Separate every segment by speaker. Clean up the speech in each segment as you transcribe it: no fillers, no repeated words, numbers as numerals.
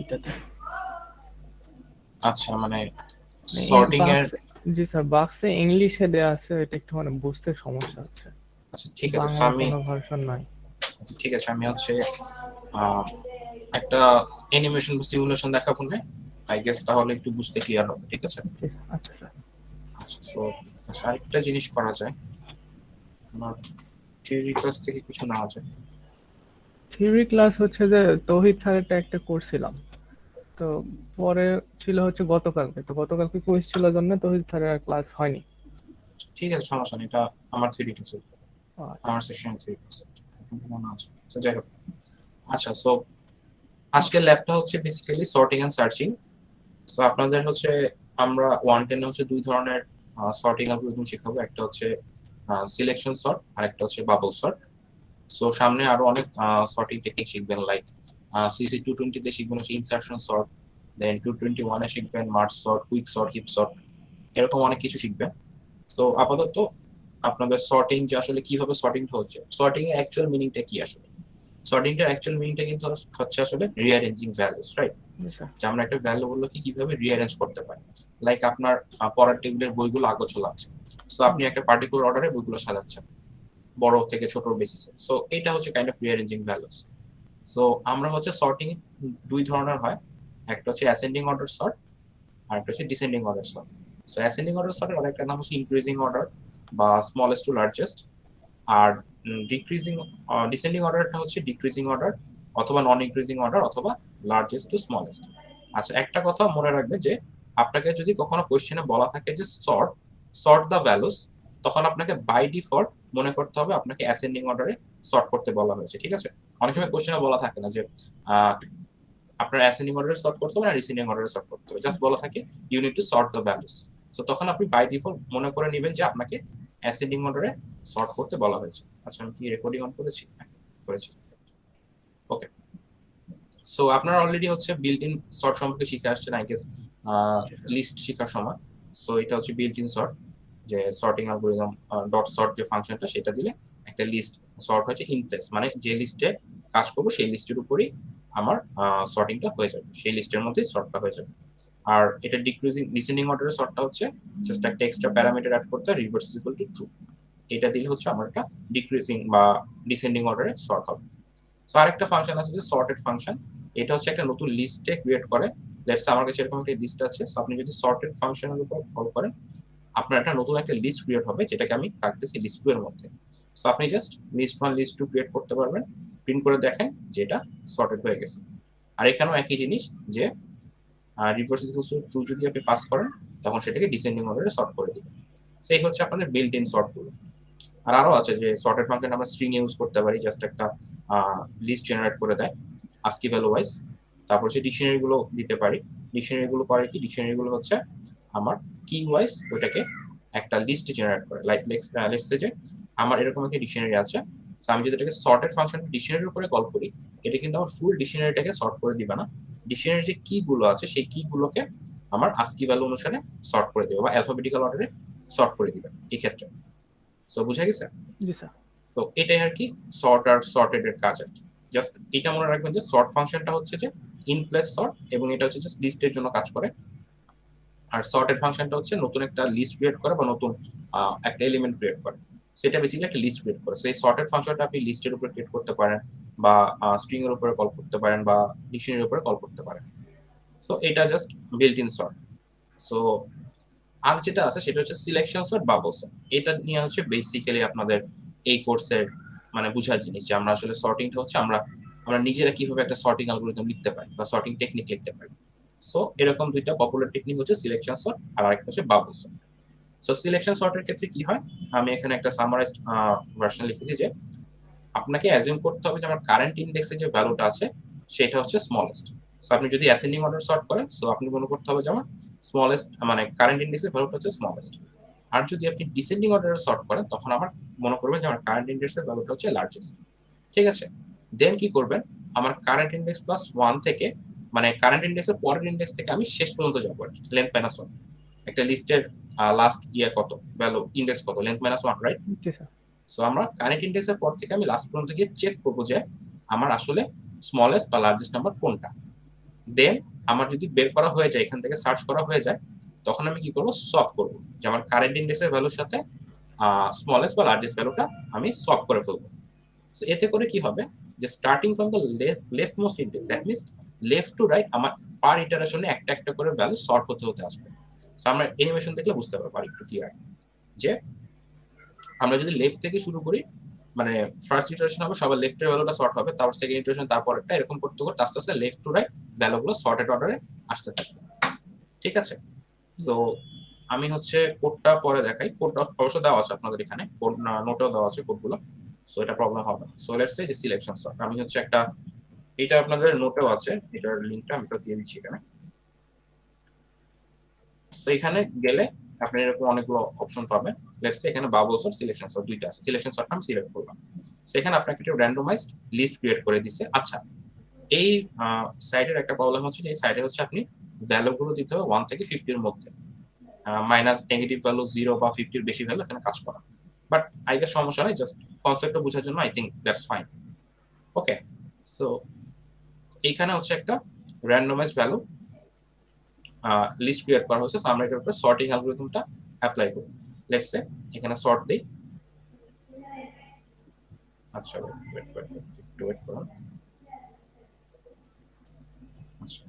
Speaker 1: দুইটাতে।
Speaker 2: আচ্ছা, মানে
Speaker 1: মানে এই
Speaker 2: সর্টিং এর,
Speaker 1: বাক্স, জি স্যার, বাক্সে ইংলিশে দেয়া আছে, এটা একটু মানে বুঝতে সমস্যা হচ্ছে,
Speaker 2: আচ্ছা ঠিক আছে।
Speaker 1: বাংলায়
Speaker 2: আমি
Speaker 1: কোনো ভার্সন নাই।
Speaker 2: ঠিক আছে, আমি হচ্ছে আহ, একটা অ্যানিমেশন বা সিমুলেশন দেখাবো না, আই গেস তাহলে একটু বুঝতে ক্লিয়ার হবে। ঠিক আছে।
Speaker 1: জি, আচ্ছা স্যার।
Speaker 2: আচ্ছা, সো আচ্ছা, আরেকটা জিনিস করা যায়, আমার থিওরি ক্লাস থেকে কিছু নেওয়া যায়।
Speaker 1: থিওরি ক্লাস হচ্ছে যে তৌহিদ স্যারেরটা একটা করছিলাম, তো পরে ছিল হচ্ছে গতকালকে, তো গতকালকে কুইজ ছিল জন্য তৌহিদ স্যারের ক্লাস হয়নি।
Speaker 2: ঠিক আছে, সমস্যা নেই, এটা আমার থিওরি ক্লাস,
Speaker 1: আচ্ছা।
Speaker 2: আমার সেশন থিওরি ক্লাস মনে আছে। তো যাই হোক, আচ্ছা, সো আজকের ল্যাবটা হচ্ছে basically sorting and searching. So আপনাদের হচ্ছে আমরা 110 হচ্ছে দুই ধরনের সর্টিং অ্যালগরিদম শেখাবো, একটা হচ্ছে সিলেকশন সর্ট আর একটা হচ্ছে বাবল সর্ট। সো সামনে আরো অনেক সর্টিং টেকনিক শিখবেন, লাইক সিসি 220 তে শিখবেন হচ্ছে ইনসার্শন সর্ট, দেন 221 এ শিখবেন merge sort, quick sort, heap sort, এরকম অনেক কিছু শিখবেন। সো আপাতত আপনাদের সর্টিং যে আসলে কিভাবে সর্টিং হচ্ছে, সর্টিং এর অ্যাকচুয়াল মিনিংটা কি আসলে, সর্টিংটার অ্যাকচুয়াল মিনিংটা কিন্তু হচ্ছে আসলে রিঅ্যারেঞ্জিং ভ্যালুস, রাইট?
Speaker 1: জি স্যার।
Speaker 2: যে আমরা একটা ভ্যালু বললো কি কিভাবে রিঅ্যারেঞ্জ করতে পারি, লাইক আপনার পড়ার টেবিলের বইগুলো আগোছালো আছে, সো আপনি একটা পার্টিকুলার অর্ডারে বইগুলো সাজাচ্ছেন বড় থেকে ছোট বেসিসে। সো এটা হচ্ছে kind of rearranging values. So আমরা হচ্ছে সর্টিং দুই ধরনের হয়, একটা হচ্ছে অ্যাসেন্ডিং অর্ডার সর্ট আর একটা হচ্ছে descending order sort. So ascending order সর্টের আরেকটা নাম হচ্ছে ইনক্রিজিং অর্ডার বা স্মলেস্ট টু লার্জেস্ট। আর ডিক্রিজিং ডিসেন্ডিং অর্ডারটা হচ্ছে ডিক্রিজিং অর্ডার অথবা নন ইনক্রিজিং অর্ডার অথবা লার্জেস্ট টু স্মলেস্ট। আচ্ছা, একটা কথা মনে রাখবে যে আপনাকে যদি কখনো কোশ্চেনে বলা থাকে যে সর্ট সর্ট দ্য ভ্যালুস, তখন আপনাকে বাই ডিফল্ট মনে করতে হবে আপনাকে অ্যাসেন্ডিং অর্ডারে সর্ট করতে বলা হয়েছে। ঠিক আছে। অনেক সময় কোশ্চেনে বলা থাকে না যে আপনার অ্যাসেন্ডিং অর্ডারে সর্ট করতে হবে না ডিসেন্ডিং অর্ডারে সর্ট করতে হবে, জাস্ট বলা থাকে you need to sort the values. So তখন আপনি বাই ডিফল্ট মনে করে নেবেন যে আপনাকে অ্যাসেন্ডিং অর্ডারে সর্ট করতে বলা হয়েছে। আচ্ছা, আমি কি রেকর্ডিং অন করেছি? করেছি। ওকে। সো আপনারা অলরেডি হচ্ছে বিল্ট ইন সর্ট সম্পর্কে শিখে আসছেন, আই গেস
Speaker 1: জি স্যার।
Speaker 2: লিস্ট শেখার সময়। সো এটা হচ্ছে বিল্ট ইন সর্ট, যে সর্টিং অ্যালগরিদম ডট সর্ট যে ফাংশনটা সেটা দিলে একটা লিস্ট সর্ট হচ্ছে ইন প্লেস, মানে যে লিস্টে কাজ করবো সেই লিস্টের উপরই আমার সর্টিংটা হয়ে যাবে, সেই লিস্টের মধ্যেই সর্টটা হয়ে যাবে। আর এটা ডিক্রিজিং ডিসেন্ডিং অর্ডারের সর্টটা হচ্ছে জাস্ট একটা এক্সট্রা প্যারামিটার অ্যাড করতে, reverse is equal to true, এটা দিলে হচ্ছে আমার একটা ডিক্রিজিং বা ডিসেন্ডিং অর্ডারে সর্ট হবে। সো আরেকটা ফাংশন আছে যে সর্টেড ফাংশন, এটা হচ্ছে একটা নতুন লিস্টে ক্রিয়েট করে। লেটস আমার কাছে এরকম একটা লিস্ট আছে, সো আপনি যদি সর্টেড ফাংশনের উপর কল করেন আপনার একটা নতুন একটা লিস্ট ক্রিয়েট হবে, যেটাকে আমি রাখতেছি লিস্ট 2 এর মধ্যে। সো আপনি জাস্ট লিস্ট 1 লিস্ট 2 ক্রিয়েট করতে পারবেন, প্রিন্ট করে দেখেন যে এটা সর্টেড হয়ে গেছে। আর এখানেও একই জিনিস, যে রিভার্স ইকুয়ালস টু ট্রু যদি আপনি পাস করেন তখন সেটাকে ডিসেন্ডিং অর্ডারে সর্ট করে দিবেন। সেই হচ্ছে আপনাদের বিল্ট ইন সর্ট গুলো। আর আরো আছে যে সর্টেড ফাংশন আমরা স্ট্রিং ইউজ করতে পারি, জাস্ট একটা লিস্ট জেনারেট করে দেয় আস্কি ভ্যালু ওয়াইজ। তারপর হচ্ছে ডিকশনারি গুলো দিতে পারি। ডিকশনারি গুলো করে কি, ডিকশনারি গুলো হচ্ছে আমার কি ওয়াইজ ওটাকে একটা লিস্ট জেনারেট করে, লাইক লেটস সে যে আমার এরকম একটা ডিকশনারি আছে, সো আমি যদি এটাকে সর্টেড ফাংশন ডিকশনারির উপরে কল করি, এটা কিন্তু আমার ফুল ডিকশনারিটাকে সর্ট করে দিবে না, ডিকশনারির যে কি গুলো আছে সেই কি গুলোকে আমার আস্কি ভ্যালু অনুসারে সর্ট করে দিবে বা অ্যালফাবেটিক্যাল অর্ডারে সর্ট করে দিবে এই ক্ষেত্রে। সো বুঝা গেছে?
Speaker 1: জি স্যার।
Speaker 2: সো এটাই আর কি সর্ট আর সর্টেড এর কাজ আর কি। জাস্ট এটা মনে রাখবেন যে সর্ট ফাংশনটা হচ্ছে যে ইন প্লেস সর্ট, এবং এটা হচ্ছে জাস্ট লিস্টের জন্য কাজ করে। আর সর্টেড ফাংশনটা হচ্ছে নতুন একটা লিস্ট ক্রিয়েট করে বা নতুন একটা এলিমেন্ট ক্রিয়েট করে, সেটা বেসিক্যালি একটা লিস্ট ক্রিয়েট করে। সো এই সর্টেড ফাংশনটা আপনি লিস্টের উপরে ক্রিয়েট করতে পারেন বা স্ট্রিং এর উপরে কল করতে পারেন বা ডিকশনারির উপরে কল করতে পারেন। সো এটা just built in sort. So আর যেটা আছে সেটা হচ্ছে সিলেকশন সর্ট, বাবল সর্ট। এটা নিয়ে হচ্ছে বেসিক্যালি আপনাদের এই কোর্সের মানে বুঝার জিনিস, যে আমরা আসলে সর্টিংটা হচ্ছে আমরা আমরা নিজেরা কিভাবে একটা সর্টিং অ্যালগরিদম লিখতে পারি বা সর্টিং টেকনিক লিখতে পারি। সো এরকম দুইটা পপুলার টেকনিক হচ্ছে সিলেকশন সর্ট আর আরেকটা হচ্ছে বাবল সর্ট। সো সিলেকশন সর্টের ক্ষেত্রে কি হয়, আমি এখানে একটা সামারাইজড ভার্সন লিখেছি যে আপনাকে অ্যাজিউম করতে হবে যে আমার কারেন্ট ইন্ডেক্সে যে ভ্যালুটা আছে সেটা হচ্ছে স্মলেস্ট। সো আপনি যদি অ্যাসেন্ডিং অর্ডার সর্ট করেন, সো আপনি মনে করতে হবে যে আমার স্মলেস্ট মানে কারেন্ট ইন্ডেক্সের ভ্যালুটা হচ্ছে স্মলেস্ট। আর যদি আপনি ডিসেন্ডিং অর্ডারে সর্ট করেন তখন আমার মনে করবেন যে আমার কারেন্ট ইন্ডেক্সের ভ্যালুটা হচ্ছে লার্জেস্ট। ঠিক আছে। দেন কি করবেন, আমার কারেন্ট ইন্ডেক্স প্লাস 1 থেকে, মানে কারেন্ট ইন্ডেক্সের পরের ইন্ডেক্স থেকে আমি শেষ পর্যন্ত যাবো আর কি, লেন্থ মাইনাস 1। একটা লিস্টের লাস্ট কত ভ্যালু, ইন্ডেক্স কত, লেন্থ মাইনাস 1, রাইট?
Speaker 1: জি স্যার।
Speaker 2: সো আমরা কারেন্ট ইন্ডেক্সের পর থেকে আমি লাস্ট পর্যন্ত গিয়ে চেক করবো যে আমার আসলে স্মলেস্ট বা লার্জেস্ট নাম্বার কোনটা। দেন আমার যদি বের করা হয়ে যায়, এখান থেকে সার্চ করা হয়ে যায়, তখন আমি কি করব, সলভ করব যে আমার কারেন্ট ইন্ডেক্সের ভ্যালুর সাথে স্মলেস্ট বা লার্জেস্ট ভ্যালুটা আমি সলভ করে ফেলবো। সো এতে করে কি হবে যে starting from the left most index, that means left to right, আমার পার ইটারেশনে একটা একটা করে ভ্যালু সর্ট হতে হতে আসবে। সো আমরা অ্যানিমেশন দেখলে বুঝতে পারবো আর একটু ক্লিয়ার যে আমরা যদি লেফট থেকে শুরু করি, মানে ফার্স্ট ইটারেশন হবে সবার লেফটের ভ্যালুটা সর্ট হবে, তারপর সেকেন্ড ইটারেশন, তারপর একটা, এরকম করতে করতে আস্তে আস্তে লেফট টু রাইট ভ্যালুগুলো সর্টেড অর্ডারে আসতে থাকবে। ঠিক আছে, সো আমি হচ্ছে কোডটা পরে দেখাই। কোডটা অবশ্য দেওয়া আছে আপনাদের এখানে, কোড নোটেও দেওয়া আছে কোডগুলো, সো এটা প্রবলেম হবে না। সো লেটস সে যে সিলেকশন সর্ট, আমি হচ্ছে একটা, এটা আপনাদের নোটেও আছে, এটার লিংকটা আমি তো দিয়ে দিচ্ছি এখানে। তো এখানে গেলে আপনি এরকম অনেকগুলো অপশন পাবেন। লেটস সে এখানে বাবলস আর সিলেকশন সর্ট দুইটা আছে, সিলেকশন সর্ট আমি সিলেক্ট করলাম। সেখানে আপনাকে একটা র্যান্ডমাইজড লিস্ট ক্রিয়েট করে দিছে। আচ্ছা, এই সাইডের একটা প্রবলেম হচ্ছে যে এই সাইডে হচ্ছে আপনি ভ্যালুগুলো দিতে হবে 1 থেকে 50 এর মধ্যে, মাইনাস নেগেটিভ ভ্যালু 0 বা 50 এর বেশি ভ্যালু এখানে কাজ করা। বাট আই গেস সমস্যা নাই, জাস্ট কনসেপ্টটা বোঝার জন্য I think that's fine. Okay, so এইখানে হচ্ছে একটা র্যান্ডমাইজড ভ্যালু লিস্ট ক্রিয়েট করা হয়েছে। সো আমরা এটার উপরে সর্টিং অ্যালগরিদমটা অ্যাপ্লাই করি। লেটস সে এখানে সর্ট দেই। আচ্ছা, ওয়েট করুন। আচ্ছা,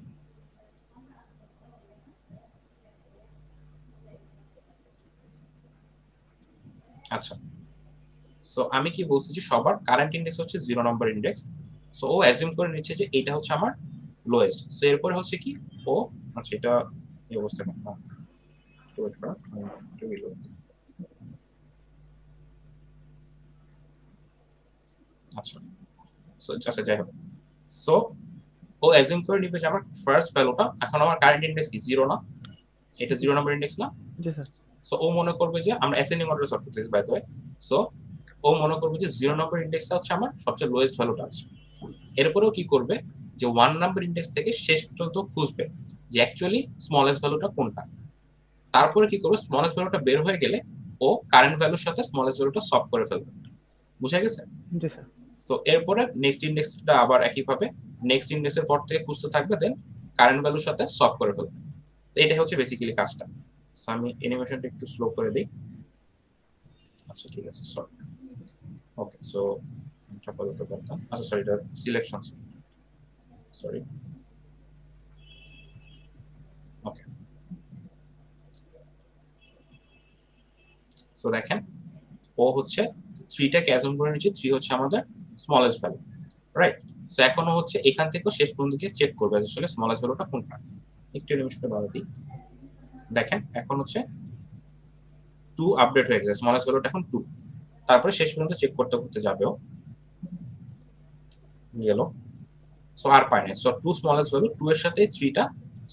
Speaker 2: আচ্ছা, সো আমি কি বলছি যে সবার কারেন্ট ইন্ডেক্স হচ্ছে 0 নম্বর ইন্ডেক্স। সো ও অ্যাজিউম করে নিচ্ছে যে এটা হচ্ছে আমার লোয়েস্ট। সো এরপরে হচ্ছে কি ও, আচ্ছা এটা এই অবস্থা না, একটু ওয়েট করুন, একটু reload দিই। আচ্ছা, সো আচ্ছা যাই হোক, সো ও অ্যাজিউম করে নিবে যে আমার ফার্স্ট ভ্যালুটা, এখন আমার কারেন্ট ইন্ডেক্স কি 0 না, এটা 0 নম্বর ইন্ডেক্স না।
Speaker 1: জি স্যার।
Speaker 2: সো ও মনে করবে যে আমরা অ্যাসেন্ডিং অর্ডারে সর্ট করতেছি বাই দ্য ওয়ে। সো ও মনে করবে যে 0 নম্বর ইন্ডেক্সটা হচ্ছে আমার সবচেয়ে লোয়েস্ট ভ্যালুটা আছে। এরপরেও কি করবে যে 1 নাম্বার ইন্ডেক্স থেকে শেষ পর্যন্ত খুঁজবে যে অ্যাকচুয়ালি স্মলেস্ট ভ্যালুটা কোনটা। তারপরে কি করবে, স্মলেস্ট ভ্যালুটা বের হয়ে গেলে ও কারেন্ট ভ্যালুর সাথে স্মলেস্ট ভ্যালুটা সলভ করে ফেলবে। বুঝা গেছে?
Speaker 1: জি স্যার।
Speaker 2: সো এরপরে নেক্সট ইন্ডেক্সটা আবার একইভাবে নেক্সট ইন্ডেক্সের পর থেকে খুঁজতে থাকবে, দেন কারেন্ট ভ্যালুর সাথে সলভ করে ফেলবে। তো এটাই হচ্ছে বেসিক্যালি কাজটা। সো আমি অ্যানিমেশনটা একটু স্লো করে দিই। আচ্ছা ঠিক আছে, সরি। ওকে, সো এটা আপাতত করতাম। আচ্ছা সরি, এটা সিলেকশন, সরি। ওকে, সো দেখেন ও হচ্ছে 3টাকে অ্যাজুম করে নিচ্ছে, 3 হচ্ছে আমাদের স্মলেস্ট ভ্যালু, রাইট? সো এখনো হচ্ছে এখান থেকে শেষ পর্যন্ত গিয়ে চেক করবে আসলে স্মলেস্ট ভ্যালুটা কোনটা। একটু অ্যানিমেশনটা বাড়াই দিই। দেখেন এখন হচ্ছে 2 আপডেট হয়ে গেছে, স্মলেস্ট ভ্যালুটা এখন 2। তারপরে শেষ পর্যন্ত চেক করতে করতে যাবেও গেল। সো আর পায় না। সো 2 স্মলেস্ট ভ্যালু, 2 এর সাথে 3টা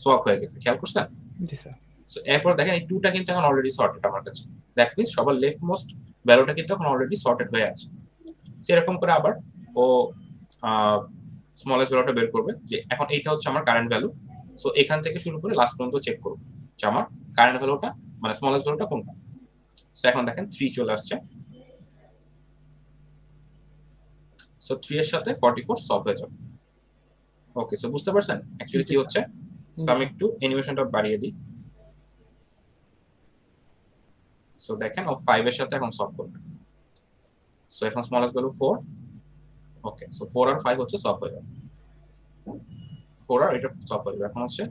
Speaker 2: সোয়াপ হয়ে গেছে, খেয়াল করছেন?
Speaker 1: জি স্যার।
Speaker 2: সো এরপর দেখেন এই 2টা কিন্তু এখন অলরেডি সর্টেড আমার কাছে। দ্যাট মিন্স সবার লেফট মোস্ট ভ্যালুটা কিন্তু এখন অলরেডি সর্টেড হয়ে আছে। সেরকম করে আবার ও স্মলেস্ট ভ্যালুটা বের করবে যে এখন এইটা হচ্ছে আমার কারেন্ট ভ্যালু। সো এখান থেকে শুরু করে লাস্ট পর্যন্ত চেক করব যে আমার কারেন্ট ভ্যালুটা মানে স্মলেস্ট ভ্যালুটা কোনটা। সো এখন দেখেন 3 চলে আসছে। সো 3 এর সাথে 44 সলভ হয়ে যাবে। ওকে, সো বুঝতে পারছেন অ্যাকচুয়ালি
Speaker 1: জি
Speaker 2: কি
Speaker 1: স্যার।
Speaker 2: হচ্ছে? সো
Speaker 1: জি
Speaker 2: আমি
Speaker 1: স্যার।
Speaker 2: একটু অ্যানিমেশনটা বাড়িয়ে দিই। সো দেখেন ও 5 এর সাথে এখন সলভ করবে। সো এখন স্মলেস্ট ভ্যালু 4। ওকে, সো 4 আর 5 হচ্ছে সলভ হয়ে যাবে। 4 আর এটা সলভ হয়ে যাবে। এখন হচ্ছে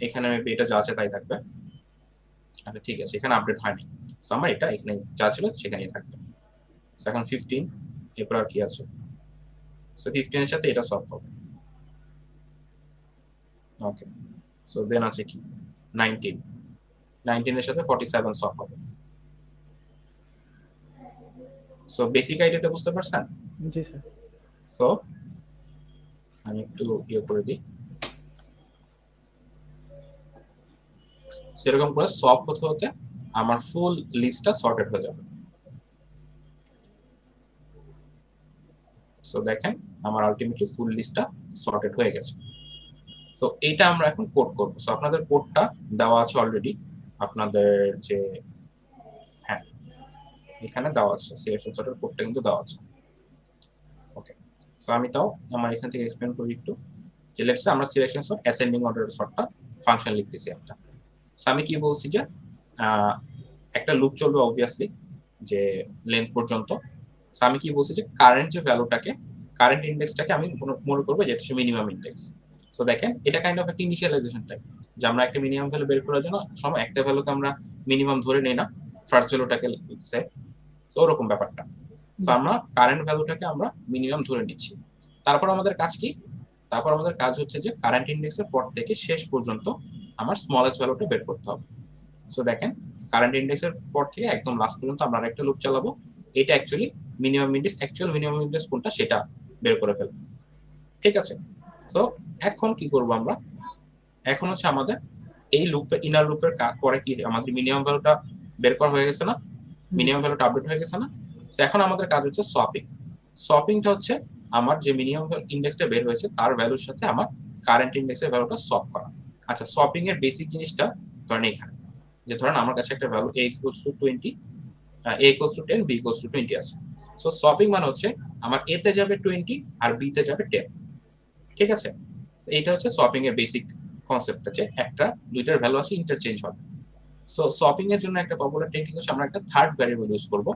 Speaker 2: এখানে মেবি এটা যা আছে তাই থাকবে। আচ্ছা ঠিক আছে, এখানে আপডেট হয়নি। সো আমার এটা এখানে যা ছিল সেখানেই থাকবে। সো এখন 15, এরপর আর কি আছে? সো 15 এর সাথে এটা সলভ হবে। ওকে, সো দেন আছে কি 19, 19 এর সাথে 47 সলভ হবে। সো বেসিক আইডিয়াটা বুঝতে পারছেন?
Speaker 1: জি স্যার।
Speaker 2: সো আমি একটু ইয়ে করে দিই। সেরকম করে সলভ হতে হতে আমার ফুল লিস্টটা সর্টেড হয়ে যাবে। সো দেখেন আমার আলটিমেটলি ফুল লিস্টটা সর্টেড হয়ে গেছে। সো এইটা আমরা এখন কোড করব। সো আপনাদের কোডটা দেওয়া আছে অলরেডি, আপনাদের যে, হ্যাঁ এখানে দেওয়া আছে, সিলেকশন সর্টের কোডটা কিন্তু দেওয়া আছে। ওকে, সো আমি তাও আমার এখান থেকে এক্সপ্লেন করি একটু। যে লেটস সে আমরা সিলেকশন সর্ট অ্যাসেন্ডিং অর্ডারের সর্টটা ফাংশন লিখতেছি একটা। সো আমি কি বলছি যে একটা লুপ চলবে অবভিয়াসলি যে লেন্থ পর্যন্ত। সো আমি কি বলছি যে কারেন্ট যে ভ্যালুটাকে, কারেন্ট ইন্ডেক্সটাকে আমি মনে করবো যে এটা হচ্ছে মিনিমাম ইন্ডেক্স। সো দেখেন এটা কাইন্ড অফ একটা ইনিশিয়ালাইজেশন টাইপ, যে আমরা একটা মিনিমাম ভ্যালু বের করার জন্য সময় একটা ভ্যালুকে আমরা মিনিমাম ধরে নেই না, ফার্স্ট ভ্যালুটাকে লিখছে। সো ওরকম ব্যাপারটা। সো আমরা কারেন্ট ভ্যালুটাকে আমরা মিনিমাম ধরে নিচ্ছি। তারপর আমাদের কাজ কি? তারপর আমাদের কাজ হচ্ছে যে কারেন্ট ইন্ডেক্সের পর থেকে শেষ পর্যন্ত আমার স্মলেস্ট ভ্যালুটা বের করতে হবে। সো দেখেন কারেন্ট ইন্ডেক্সের পর থেকে একদম লাস্ট পর্যন্ত আমরা আরেকটা লুপ চালাবো। এটা actually minimum index, actual minimum index কোনটা সেটা বের করে ফেলবো। ঠিক আছে? সো এখন কি করব আমরা? এখন হচ্ছে আমাদের এই লুপের ইনার লুপের পরে কি আমাদের মিনিমাম ভ্যালুটা বের করা হয়ে গেছে না, মিনিমাম ভ্যালুটা আপডেট হয়ে গেছে না। সো এখন আমাদের কাজ হচ্ছে সপিং। সপিংটা হচ্ছে আমার যে মিনিমাম ইন্ডেক্সটা বের হয়েছে তার ভ্যালুর সাথে আমার কারেন্ট ইন্ডেক্সের ভ্যালুটা সপ করা। আচ্ছা, সপিং এর বেসিক জিনিসটা ধরেন এখানে, যে ধরেন আমার কাছে একটা ভ্যালু a = 20, a = 10, b = 20 আছে। সো সপিং মানে হচ্ছে আমার a তে যাবে 20 আর b তে যাবে 10। ঠিক আছে? এইটা হচ্ছে সপিং এর বেসিক কনসেপ্ট, আছে একটা দুইটার ভ্যালু আছে ইন্টারচেঞ্জ হবে। সো সপিং এর জন্য একটা পপুলার টেকনিক হচ্ছে আমরা একটা থার্ড ভ্যারিয়েবল ইউজ করব।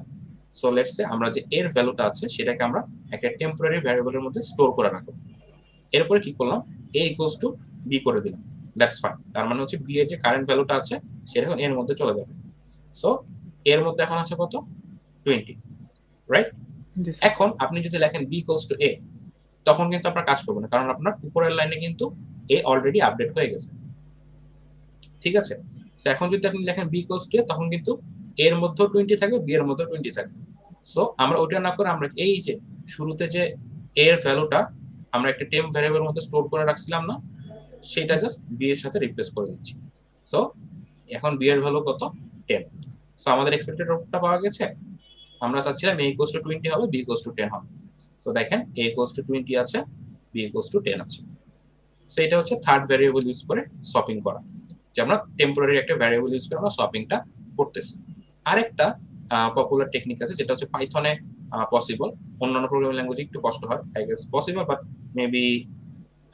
Speaker 2: সো লেটস সে আমরা যে এর ভ্যালুটা আছে সেটাকে আমরা একটা টেম্পোরারি ভ্যারিয়েবলের মধ্যে স্টোর করে রাখবো। এরপরে কি করলাম, a = b করে দিলাম। That's fine. তার মানে হচ্ছে b এর যে কারেন্ট ভ্যালুটা আছে সেটা এখন এর মধ্যে চলে যাবে। সো এর মধ্যে এখন আছে কত? 20, রাইট? এখন আপনি যদি লেখেন b = a, তখন কিন্তু আপনার কাজ করবে না, কারণ আপনার উপরের লাইনে কিন্তু a অলরেডি আপডেট হয়ে গেছে। ঠিক আছে? সো এখন যদি আপনি লেখেন b = a, তখন কিন্তু এর মধ্যেও 20 থাকবে, b এর মধ্যেও 20 থাকবে। সো আমরা ওইটা না করে আমরা এই যে শুরুতে যে a এর ভ্যালুটা আমরা একটা টেম্প ভ্যারিয়েবলের মধ্যে স্টোর করে রাখছিলাম না, সেটা জাস্ট b এর সাথে রিপ্লেস করে দিচ্ছি। সো এখন b এর ভ্যালু কত? 10। সো আমাদের এক্সপেক্টেড আউটপুটটা পাওয়া গেছে। আমরা চাচ্ছিলাম a = 20 হবে, b = 10 হবে। সো দেখেন a = 20 আছে, b = 10 আছে। সো এটা হচ্ছে থার্ড ভ্যারিয়েবল ইউজ করে সপিং করা, যে আমরা টেম্পোরারি একটা ভ্যারিয়েবল ইউজ করে আমরা সপিংটা করতেছি। আরেকটা পপুলার টেকনিক আছে যেটা হচ্ছে পাইথনে পসিবল, অন্যান্য প্রোগ্রামিং ল্যাঙ্গুয়েজে একটু কষ্ট হয়, I guess possible but maybe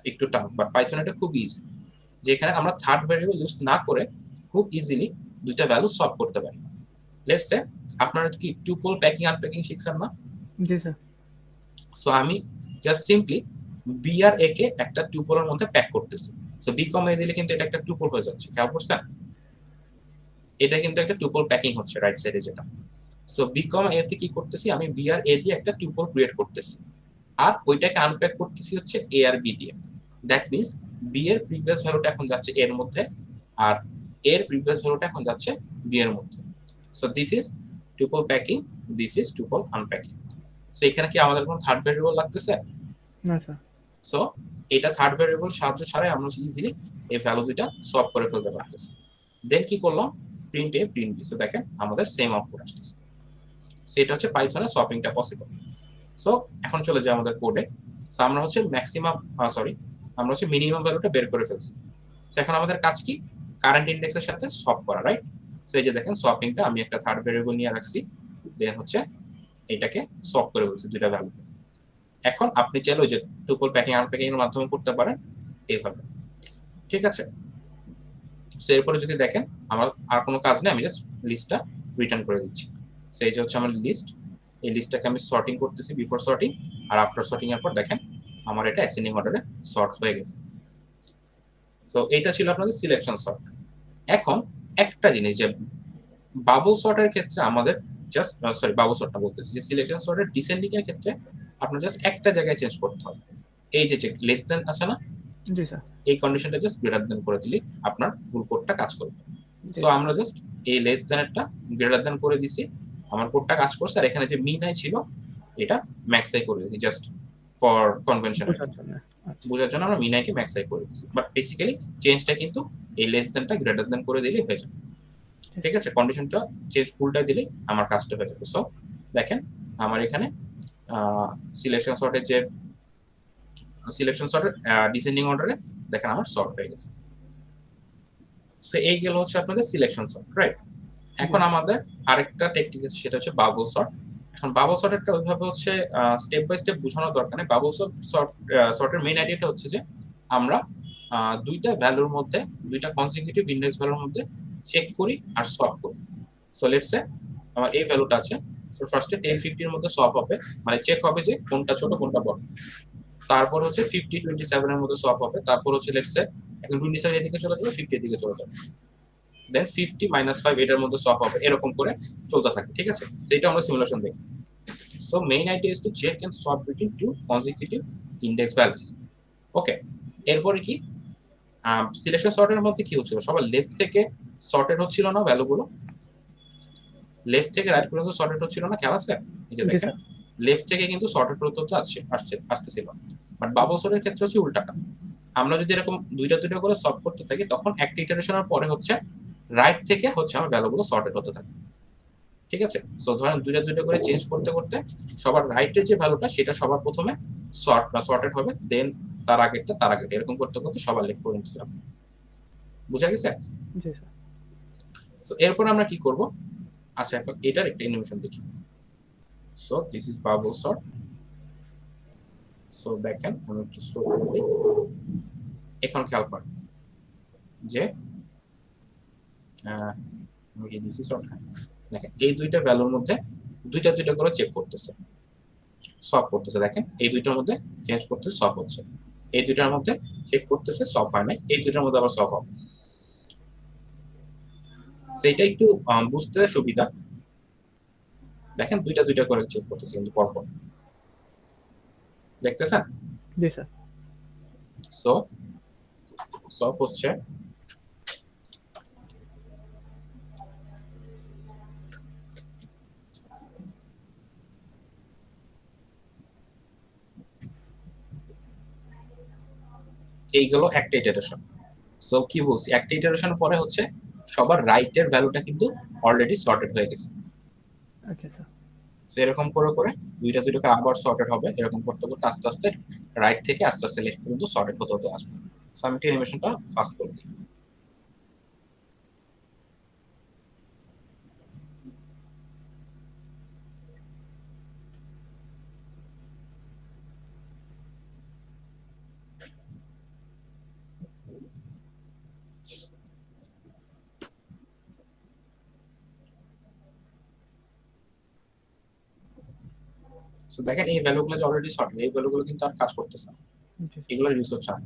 Speaker 2: একটু টাফ, বাট পাইথনে এটা খুব ইজি, যেখানে আমরা থার্ড ভ্যারিয়েবল ইউজ না করে খুব ইজিলি দুইটা ভ্যালু সলভ করতে পারি। লেটস সে আপনারা কি টুপল প্যাকিং আনপ্যাকিং শিখছেন না?
Speaker 1: জি স্যার।
Speaker 2: সো আমি জাস্ট সিম্পলি বি আর এ কে একটা টুপলের মধ্যে প্যাক করতেছি। সো বি কমা এ দিলে কিন্তু এটা একটা টুপল হয়ে যাচ্ছে, খেয়াল করছেন? এটা কিন্তু একটা টুপল প্যাকিং হচ্ছে রাইট সাইডে যেটা। সো বি কমা এ তে কি করতেছি, আমি বি আর এ দিয়ে একটা টুপল ক্রিয়েট করতেছি, আর ওইটাকে আনপ্যাক করতেছি হচ্ছে এ আর বি দিয়ে। দ্যাট মিন্স বি এর প্রিভিয়াস ভ্যালুটা এখন যাচ্ছে এর মধ্যে, আর এর প্রিভিয়াস ভ্যালুটা এখন যাচ্ছে বি এর মধ্যে। So this is tuple packing, this is tuple unpacking. So এখানে কি আমাদের কোনো থার্ড ভ্যারিয়েবল লাগতেছে?
Speaker 1: না স্যার।
Speaker 2: সো এটা থার্ড ভ্যারিয়েবল সাহায্য ছাড়াই আমরা ইজিলি এই ভ্যালু দুইটা সলভ করে ফেলতে পারতেছি। দেন কি করলাম, প্রিন্ট এ প্রিন্ট বি। সো দেখেন আমাদের সেম আউটপুট আসতেছে। সো এটা হচ্ছে পাইথনে সপিংটা পসিবল। সো এখন চলে যাই আমাদের কোডে। সো আমরা হচ্ছে ম্যাক্সিমাম আমরা হচ্ছে মিনিমাম ভ্যালুটা বের করে ফেলছি। সো এখন আমাদের কাজ কি, কারেন্ট ইন্ডেক্সের সাথে সপ করা, রাইট? সো এই যে দেখেন সপিংটা আমি একটা থার্ড ভ্যারিয়েবল নিয়ে রাখছি, দেন হচ্ছে এটাকে সপ করে ফেলছি দুইটা ভ্যালু। এখন আপনি চাইলে ওই যে টুপল প্যাকিং আনপ্যাকিং এর মাধ্যমে করতে পারেন এইভাবে। ঠিক আছে? সো এরপরে যদি দেখেন আমার আর কোনো কাজ নেই, আমি জাস্ট লিস্টটা রিটার্ন করে দিচ্ছি। সো এই যে হচ্ছে আমার লিস্ট, এই লিস্টটাকে আমি সর্টিং করতেছি বিফোর সর্টিং, আর আফটার সর্টিং এর পর দেখেন আমার এটা অ্যাসেন্ডিং অর্ডারে সর্ট হয়ে গেছে। সো এইটা ছিল আপনাদের সিলেকশন সর্ট। এখন একটা জিনিস, যে বাবল সর্টের ক্ষেত্রে আমাদের জাস্ট বাবল সর্টটা বলতেছি, যে সিলেকশন সর্টের ডিসেন্ডিং এর ক্ষেত্রে আপনার জাস্ট একটা জায়গায় চেঞ্জ করতে হবে। এই যে লেস দেন আছে না,
Speaker 1: জি স্যার।
Speaker 2: এই কন্ডিশনটা জাস্ট গ্রেটার দেন করে দিলে আপনার ফুল কোডটা কাজ করবে। সো আমরা জাস্ট এই লেস দেনটা গ্রেটার দেন করে দিছি, আমার কোডটা কাজ করছে, আর এখানে যে মিন আই ছিল এটা ম্যাক্স আই করে দিয়েছি জাস্ট ফর কনভেনশন বোঝার জন্য আমরা মিন আইকে ম্যাক্স আই করে দিয়েছি। বাট বেসিক্যালি চেঞ্জটা কিন্তু এই লেস দেনটা গ্রেটার দেন করে দিলেই হয়ে যাবে। ঠিক আছে? কন্ডিশনটা চেঞ্জ ফুলটা দিলেই আমার কাজটা হয়ে যাবে। সো দেখেন আমার এখানে সিলেকশন সর্টের যে সিলেকশন সর্টের ডিসেন্ডিং অর্ডারে দেখেন আমার সর্ট হয়ে গেছে। সো এই গেল হচ্ছে আপনাদের সিলেকশন সর্ট, রাইট? এখন আমাদের আরেকটা টেকনিক আছে, সেটা হচ্ছে বাবল সর্ট। এখন বাবল সর্টেরটা ওইভাবে হচ্ছে স্টেপ বাই স্টেপ বোঝানোর দরকার নেই। বাবল সর্টের মেইন আইডিয়াটা হচ্ছে যে আমরা দুইটা ভ্যালুর মধ্যে, দুইটা কনসিকিউটিভ ইন্ডেক্স ভ্যালুর মধ্যে চেক করি আর সলভ করি। সো লেটস সে আমার এই ভ্যালুটা আছে, সো ফার্স্টে 1050 এর মধ্যে সলভ হবে, মানে চেক হবে যে কোনটা ছোট কোনটা বড়। তারপর হচ্ছে 50 27 এর মধ্যে সলভ হবে, তারপর হচ্ছে লেটস সে এখন 27 এর দিকে চলে যাবে, 50 এর দিকে চলে যাবে, দেন 50 -5 এটার মধ্যে সলভ হবে, এরকম করে চলতে থাকে, ঠিক আছে? সেটা আমরা সিমুলেশন দেখি। So main idea is to check and solve between two consecutive index values. Okay, এরপরে কি সিলেকশন সর্টের মধ্যে কি হচ্ছিল, সবার লেফট থেকে সর্টেড হচ্ছিল না ভ্যালুগুলো, লেফট থেকে রাইট পর্যন্ত সর্টেড হচ্ছিল না, খেয়াল আছে? এই যে
Speaker 1: জি
Speaker 2: দেখেন
Speaker 1: স্যার।
Speaker 2: লেফট থেকে কিন্তু সর্টেড হতে আসতেছিল, বাট বাবল সর্টের ক্ষেত্রে হচ্ছে উল্টাটা। আমরা যদি এরকম দুইটা দুইটা করে সলভ করতে থাকি তখন একটা ইটারেশনের পরে হচ্ছে রাইট থেকে হচ্ছে আমার ভ্যালুগুলো সর্টেড হতে থাকে, ঠিক আছে? সো ধরেন দুইটা দুইটা করে চেঞ্জ করতে করতে সবার রাইটের যে ভ্যালুটা সেটা সবার প্রথমে সর্টেড হবে, দেন তার আগেরটা এরকম করতে করতে সবার লেফট পর্যন্ত যাবে। বুঝা গেছে?
Speaker 1: জি স্যার।
Speaker 2: সো এরপর আমরা কি করব, আচ্ছা এখন এটার একটা অ্যানিমেশন দেখি। So this is bubble sort. So দেখেন আমি একটু স্লো করে দিই, এখন খেয়াল করেন যে আমি কি দিছি সর্ট, দেখেন এই দুইটা ভ্যালুর মধ্যে দুইটা দুইটা করে চেক করতেছে, সলভ করতেছে, দেখেন এই দুইটার মধ্যে চেঞ্জ করতেছে, সলভ হচ্ছে, এই দুইটার মধ্যে চেক করতেছে, সলভ হয় না, এই দুইটার মধ্যে আবার সলভ হবে। সেটা একটু বুঝতে সুবিধা, দেখেন দুইটা দুইটা করে চেক করতেছে কিন্তু পরপর, দেখতেছেন?
Speaker 1: জি স্যার।
Speaker 2: সো সলভ হচ্ছে, এইগুলো একটা ইটারেশন। সো কি বলছি, একটা ইটারেশন পরে হচ্ছে সবার রাইটের ভ্যালুটা কিন্তু অলরেডি সর্টেড হয়ে গেছে।
Speaker 1: Okay sir.
Speaker 2: সো এরকম করে করে দুইটা দুইটা করে আবার সর্টেড হবে, এরকম করতে করতে আস্তে আস্তে রাইট থেকে আস্তে আস্তে লেফট পর্যন্ত সর্টেড হতে হতে আসবে। সো আমি অ্যানিমেশনটা ফাস্ট করে দিই। সো দেখেন এই ভ্যালুগুলো যে অলরেডি সর্টেড, এই ভ্যালুগুলো কিন্তু আর কাজ করতেছে না,
Speaker 1: জি
Speaker 2: এগুলো ইউজ হচ্ছে না।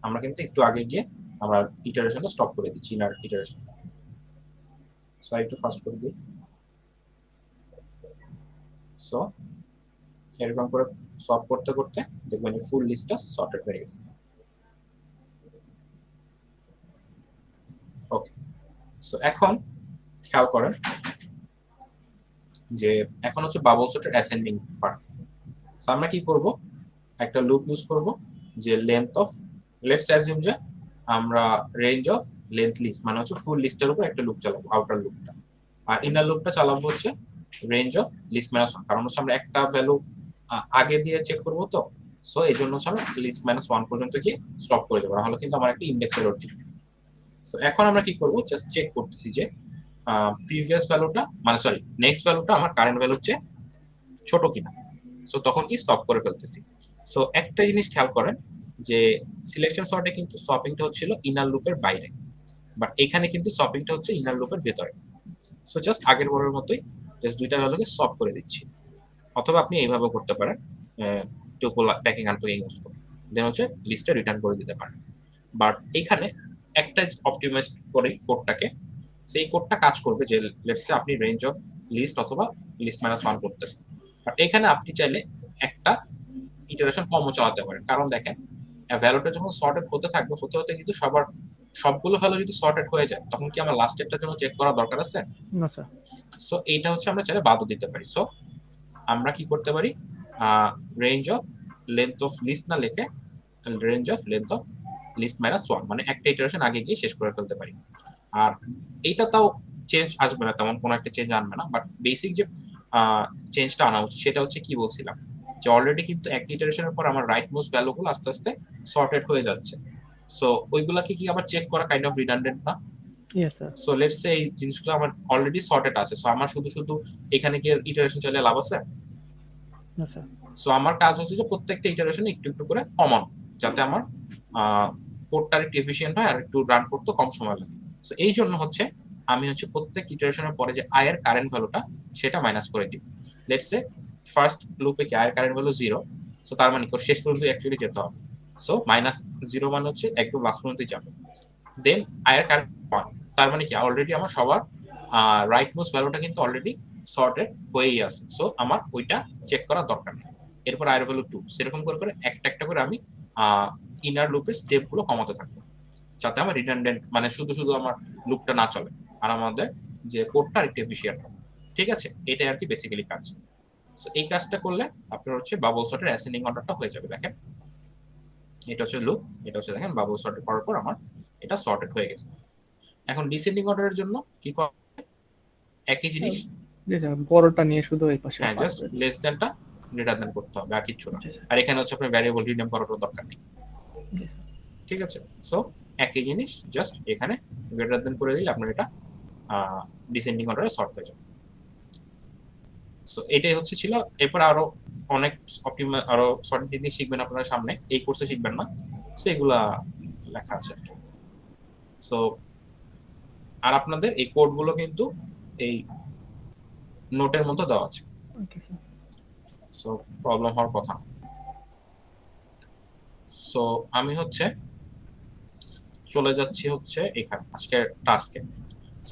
Speaker 2: আমরা কিন্তু একটু আগে গিয়ে আমরা ইটারেশনটা স্টপ করে দিচ্ছি, ইনার ইটারেশন। সো একটু ফাস্ট করে দিই। সো এরকম করে সলভ করতে করতে দেখবেন যে ফুল লিস্টটা সর্টেড হয়ে গেছে। ওকে, সো এখন খেয়াল করেন যে এখন হচ্ছে বাবল সর্টের অ্যাসেন্ডিং পার্ট। সো আমরা কি করব, একটা লুপ ইউজ করব যে লেন্থ অফ, লেটস অ্যাজিউম যে আমরা রেঞ্জ অফ লেন্থ লিস্ট মানে হচ্ছে ফুল লিস্টের উপর একটা লুপ চালাবো, আউটার লুপটা, আর ইনার লুপটা চালাবো হচ্ছে range of list minus one, কারণ হচ্ছে আমরা একটা ভ্যালু আগে দিয়ে চেক করবো, তো সো এই জন্য হচ্ছে আমরা লিস্ট মাইনাস ওয়ান পর্যন্ত গিয়ে স্টপ করে যাবো, নাহলে কিন্তু আমার একটা ইন্ডেক্স এরর দিবে। সো এখন আমরা কি করবো, জাস্ট চেক করতেছি যে প্রিভিয়াস ভ্যালুটা মানে সরি নেক্সট ভ্যালুটা আমার কারেন্ট ভ্যালুর চেয়ে ছোট কিনা। সো তখন কি স্টপ করে ফেলতেছি। সো একটা জিনিস খেয়াল করেন যে সিলেকশন সর্টে কিন্তু সপিংটা হচ্ছিল ইনার লুপের বাইরে, বাট এখানে কিন্তু সপিংটা হচ্ছে ইনার লুপের ভেতরে। সো জাস্ট আগের বরের মতোই জাস্ট দুইটা ভ্যালুকে সপ করে দিচ্ছি, অথবা আপনি এইভাবে করতে পারেন, টুপল প্যাকিং আনপ্যাকিং ইউজ করে দেন হচ্ছে লিস্টে রিটার্ন করে দিতে পারেন। বাট এইখানে একটা অপটিমাইজ করে কোডটাকে, সেই কোডটা কাজ করবে যে লেটস সে আপনি রেঞ্জ অফ লিস্ট অথবা লিস্ট মাইনাস ওয়ান করতেছেন, বাট এখানে আপনি চাইলে একটা ইটারেশন কমও চালাতে পারেন, কারণ দেখেন ভ্যালুটা যখন সর্টেড হতে থাকবে হতে হতে কিন্তু সবগুলো ভ্যালু যদি সর্টেড হয়ে যায় তখন কি আমার লাস্টেরটার জন্য চেক করা দরকার আছে?
Speaker 1: না স্যার।
Speaker 2: সো এইটা হচ্ছে আমরা চাইলে বাদও দিতে পারি। সো আমরা কি করতে পারি, range of length of list না লিখে range of length of list minus one, মানে একটা ইটারেশন আগে গিয়ে শেষ করে ফেলতে পারি। আর এইটা তাও চেঞ্জ আসবে না, তেমন কোনো একটা চেঞ্জ আনবে না, বাট বেসিক যে চেঞ্জটা আনা উচিত সেটা হচ্ছে কি বলছিলাম, যে অলরেডি কিন্তু একটা ইটারেশনের পর আমার রাইট মোস্ট ভ্যালুগুলো আস্তে আস্তে সর্টেড হয়ে যাচ্ছে। সো ওইগুলাকে কি আবার চেক করা কাইন্ড অফ রিডান্ডেন্ট না?
Speaker 1: Yes sir.
Speaker 2: So let's say এই জিনিসগুলো আমার অলরেডি সর্টেড আছে, সো আমার শুধু শুধু এখানে কি ইটারেশন চালিয়ে লাভ আছে?
Speaker 1: না স্যার।
Speaker 2: সো আমার কাজ হচ্ছে যে প্রত্যেকটা ইটারেশনে একটু একটু করে কমানো, যাতে আমার কোডটা একটু এফিশিয়েন্ট হয় আর একটু রান করতে কম সময় লাগে। সো এই জন্য হচ্ছে আমি হচ্ছে প্রত্যেক ইটারেশনের পরে যে i এর কারেন্ট ভ্যালুটা সেটা মাইনাস করে দিই। লেটস সে ফার্স্ট লুপে কি i এর কারেন্ট ভ্যালু 0, সো তার মানে কি শেষ পর্যন্ত অ্যাকচুয়ালি যেতে হবে। সো -0 মানে হচ্ছে একদম লাস্ট পর্যন্তই যাবে। দেন i এর কারেন্ট 1, তার মানে কি অলরেডি আমার সবার রাইট মোস্ট ভ্যালুটা কিন্তু অলরেডি সর্টেড হয়েই আছে। সো আমার ওইটা চেক করার দরকার নেই। এরপর i এর ভ্যালু 2, সেরকম করে করে একটা একটা করে আমি ইনার লুপের স্টেপগুলো কমাতে থাকবো, যাতে আমার রিডান্ডেন্ট মানে শুধু শুধু আমার লুপটা না চলে আর আমাদের যে কোডটা আরেকটু এফিশিয়েন্ট হবে। ঠিক আছে, এটাই আর কি বেসিক্যালি কাজ। সো এই কাজটা করলে আপনার হচ্ছে বাবল সর্টের অ্যাসেন্ডিং অর্ডারটা হয়ে যাবে। দেখেন এটা হচ্ছে লুপ, এটা হচ্ছে দেখেন বাবল সর্টেড করার পর আমার এটা সর্টেড হয়ে গেছে। এখন ডিসেন্ডিং অর্ডারের জন্য কি করব, একই জিনিস,
Speaker 1: জি স্যার, বড়টা নিয়ে শুধু এই পাশে
Speaker 2: হ্যাঁ
Speaker 1: পার
Speaker 2: জাস্ট
Speaker 1: করে দিন।
Speaker 2: লেস দেনটা গ্রেটার দেন করতে হবে আর কিছু না।
Speaker 1: জি স্যার।
Speaker 2: আর এখানে হচ্ছে আপনার ভ্যারিয়েবল রিনেম করার দরকার নেই।
Speaker 1: জি স্যার।
Speaker 2: ঠিক আছে, সো একই জিনিস জাস্ট এখানে গ্রেটার দেন করে দিলে আপনার এটা ডিসেন্ডিং অর্ডারে সর্ট হয়ে যাবে। সো এটাই হচ্ছে ছিল। এরপর আরো অনেক আরো সর্টিং টেকনিক শিখবেন আপনারা সামনে, এই কোর্সে শিখবেন না, সো এগুলা লেখা আছে। সো আর আপনাদের এই কোডগুলো কিন্তু এই নোটের মধ্যে দেওয়া আছে,
Speaker 1: ওকে স্যার।
Speaker 2: সো প্রবলেম হওয়ার কথা। সো আমি হচ্ছে চলে যাচ্ছি হচ্ছে এখানে আজকের টাস্কে।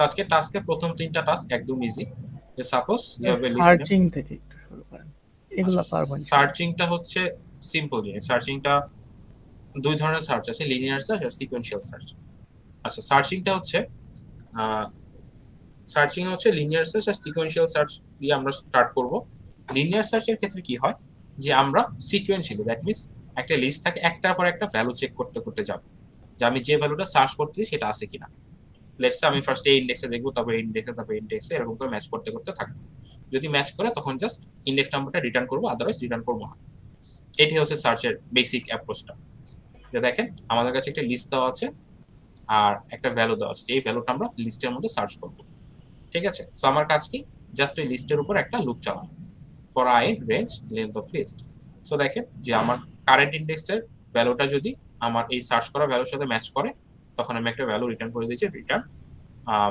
Speaker 2: আজকের টাস্কে প্রথম 3টা টাস্ক একদম ইজি। যে suppose you have a list,
Speaker 1: searching থেকে একটু শুরু করেন, এগুলা পারবেন।
Speaker 2: সার্চিংটা হচ্ছে সিম্পল জিনিস। সার্চিংটা দুই ধরনের সার্চ আছে, লিনিয়ার সার্চ আর সিকোয়েন্সিয়াল সার্চ। আচ্ছা, সার্চিংটা হচ্ছে লিনিয়ার সার্চ আর সিকোয়েন্সিয়াল সার্চ দিয়ে আমরা স্টার্ট করব। লিনিয়ার সার্চের ক্ষেত্রে কি হয় যে আমরা সিকোয়েন্সিয়ালি, দ্যাট মিন্স একটা লিস্ট থাকে, একটার পর একটা ভ্যালু চেক করতে করতে যাব যে আমি যে ভ্যালুটা সার্চ করতেছি সেটা আছে কিনা। লেটস সে আমি ফার্স্ট এই ইন্ডেক্সে দেখবো, তারপর ইন্ডেক্সে, তারপর ইন্ডেক্সে, এরকম করে ম্যাচ করতে করতে থাকবো। যদি ম্যাচ করে তখন জাস্ট ইন্ডেক্স নাম্বারটা রিটার্ন করবো, আদারওয়াইজ রিটার্ন করবো না। এটাই হচ্ছে সার্চের বেসিক অ্যাপ্রোচটা। যে দেখেন আমাদের কাছে একটা লিস্ট দেওয়া আছে আর একটা ভ্যালু দেওয়া আছে, এই ভ্যালুটা আমরা লিস্টের মধ্যে সার্চ করব। ঠিক আছে, সো আমার কাজ কি, জাস্ট এই লিস্টের উপর একটা লুপ চালানো for i range length of list. So দেখেন যে আমার কারেন্ট ইন্ডেক্সের ভ্যালুটা যদি আমার এই সার্চ করা ভ্যালুর সাথে ম্যাচ করে, তখন আমি একটা ভ্যালু রিটার্ন করে দিয়েছি, রিটার্ন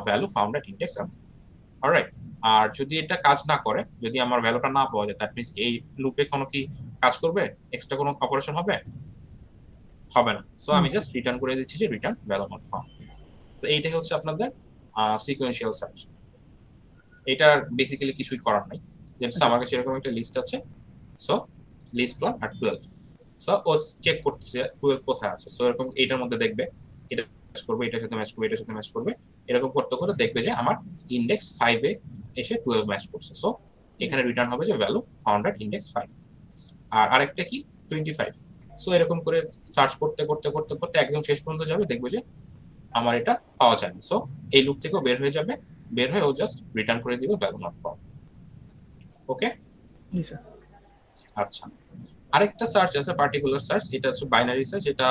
Speaker 2: ভ্যালু ফাউন্ড এট ইন্ডেক্স। অলরাইট, আর যদি এটা কাজ না করে, যদি আমার ভ্যালুটা না পাওয়া যায়, দ্যাট মিন্স এই লুপে কোনো কি কাজ করবে, এক্সট্রা কোনো অপারেশন হবে? হবে না। সো আমি জাস্ট রিটার্ন করে দিচ্ছি যে return value not found. So এইটাই হচ্ছে আপনাদের সিকোয়েন্সিয়াল সার্চ। এটার বেসিক্যালি কিছুই করার নাই। যেমন আমার কাছে এরকম একটা লিস্ট আছে, সো লিস্ট 1 আর 12, সো ও চেক করতেছে 12 কোথায় আছে। সো এরকম এটার মধ্যে দেখবে, এটা ম্যাচ করবে, এটার সাথে ম্যাচ করবে, এটার সাথে ম্যাচ করবে, এরকম করতে করতে দেখবে যে আমার ইন্ডেক্স 5 এ এসে 12 ম্যাচ করছে। সো এখানে রিটার্ন হবে যে ভ্যালু ফাউন্ড এট ইন্ডেক্স 5। আর আরেকটা কি 25। সো এরকম করে সার্চ করতে করতে করতে করতে একদম শেষ পর্যন্ত যাবে, দেখবে যে আমার এটা পাওয়া যায়নি। সো এই লুপ থেকেও বের হয়ে যাবে, বের হয়ে ও জাস্ট রিটার্ন করে দিবে ভ্যালু নট ফাউন্ড। ওকে,
Speaker 1: জি স্যার।
Speaker 2: আচ্ছা, আরেকটা সার্চ আছে পার্টিকুলার সার্চ, এটা হচ্ছে বাইনারি সার্চ। এটা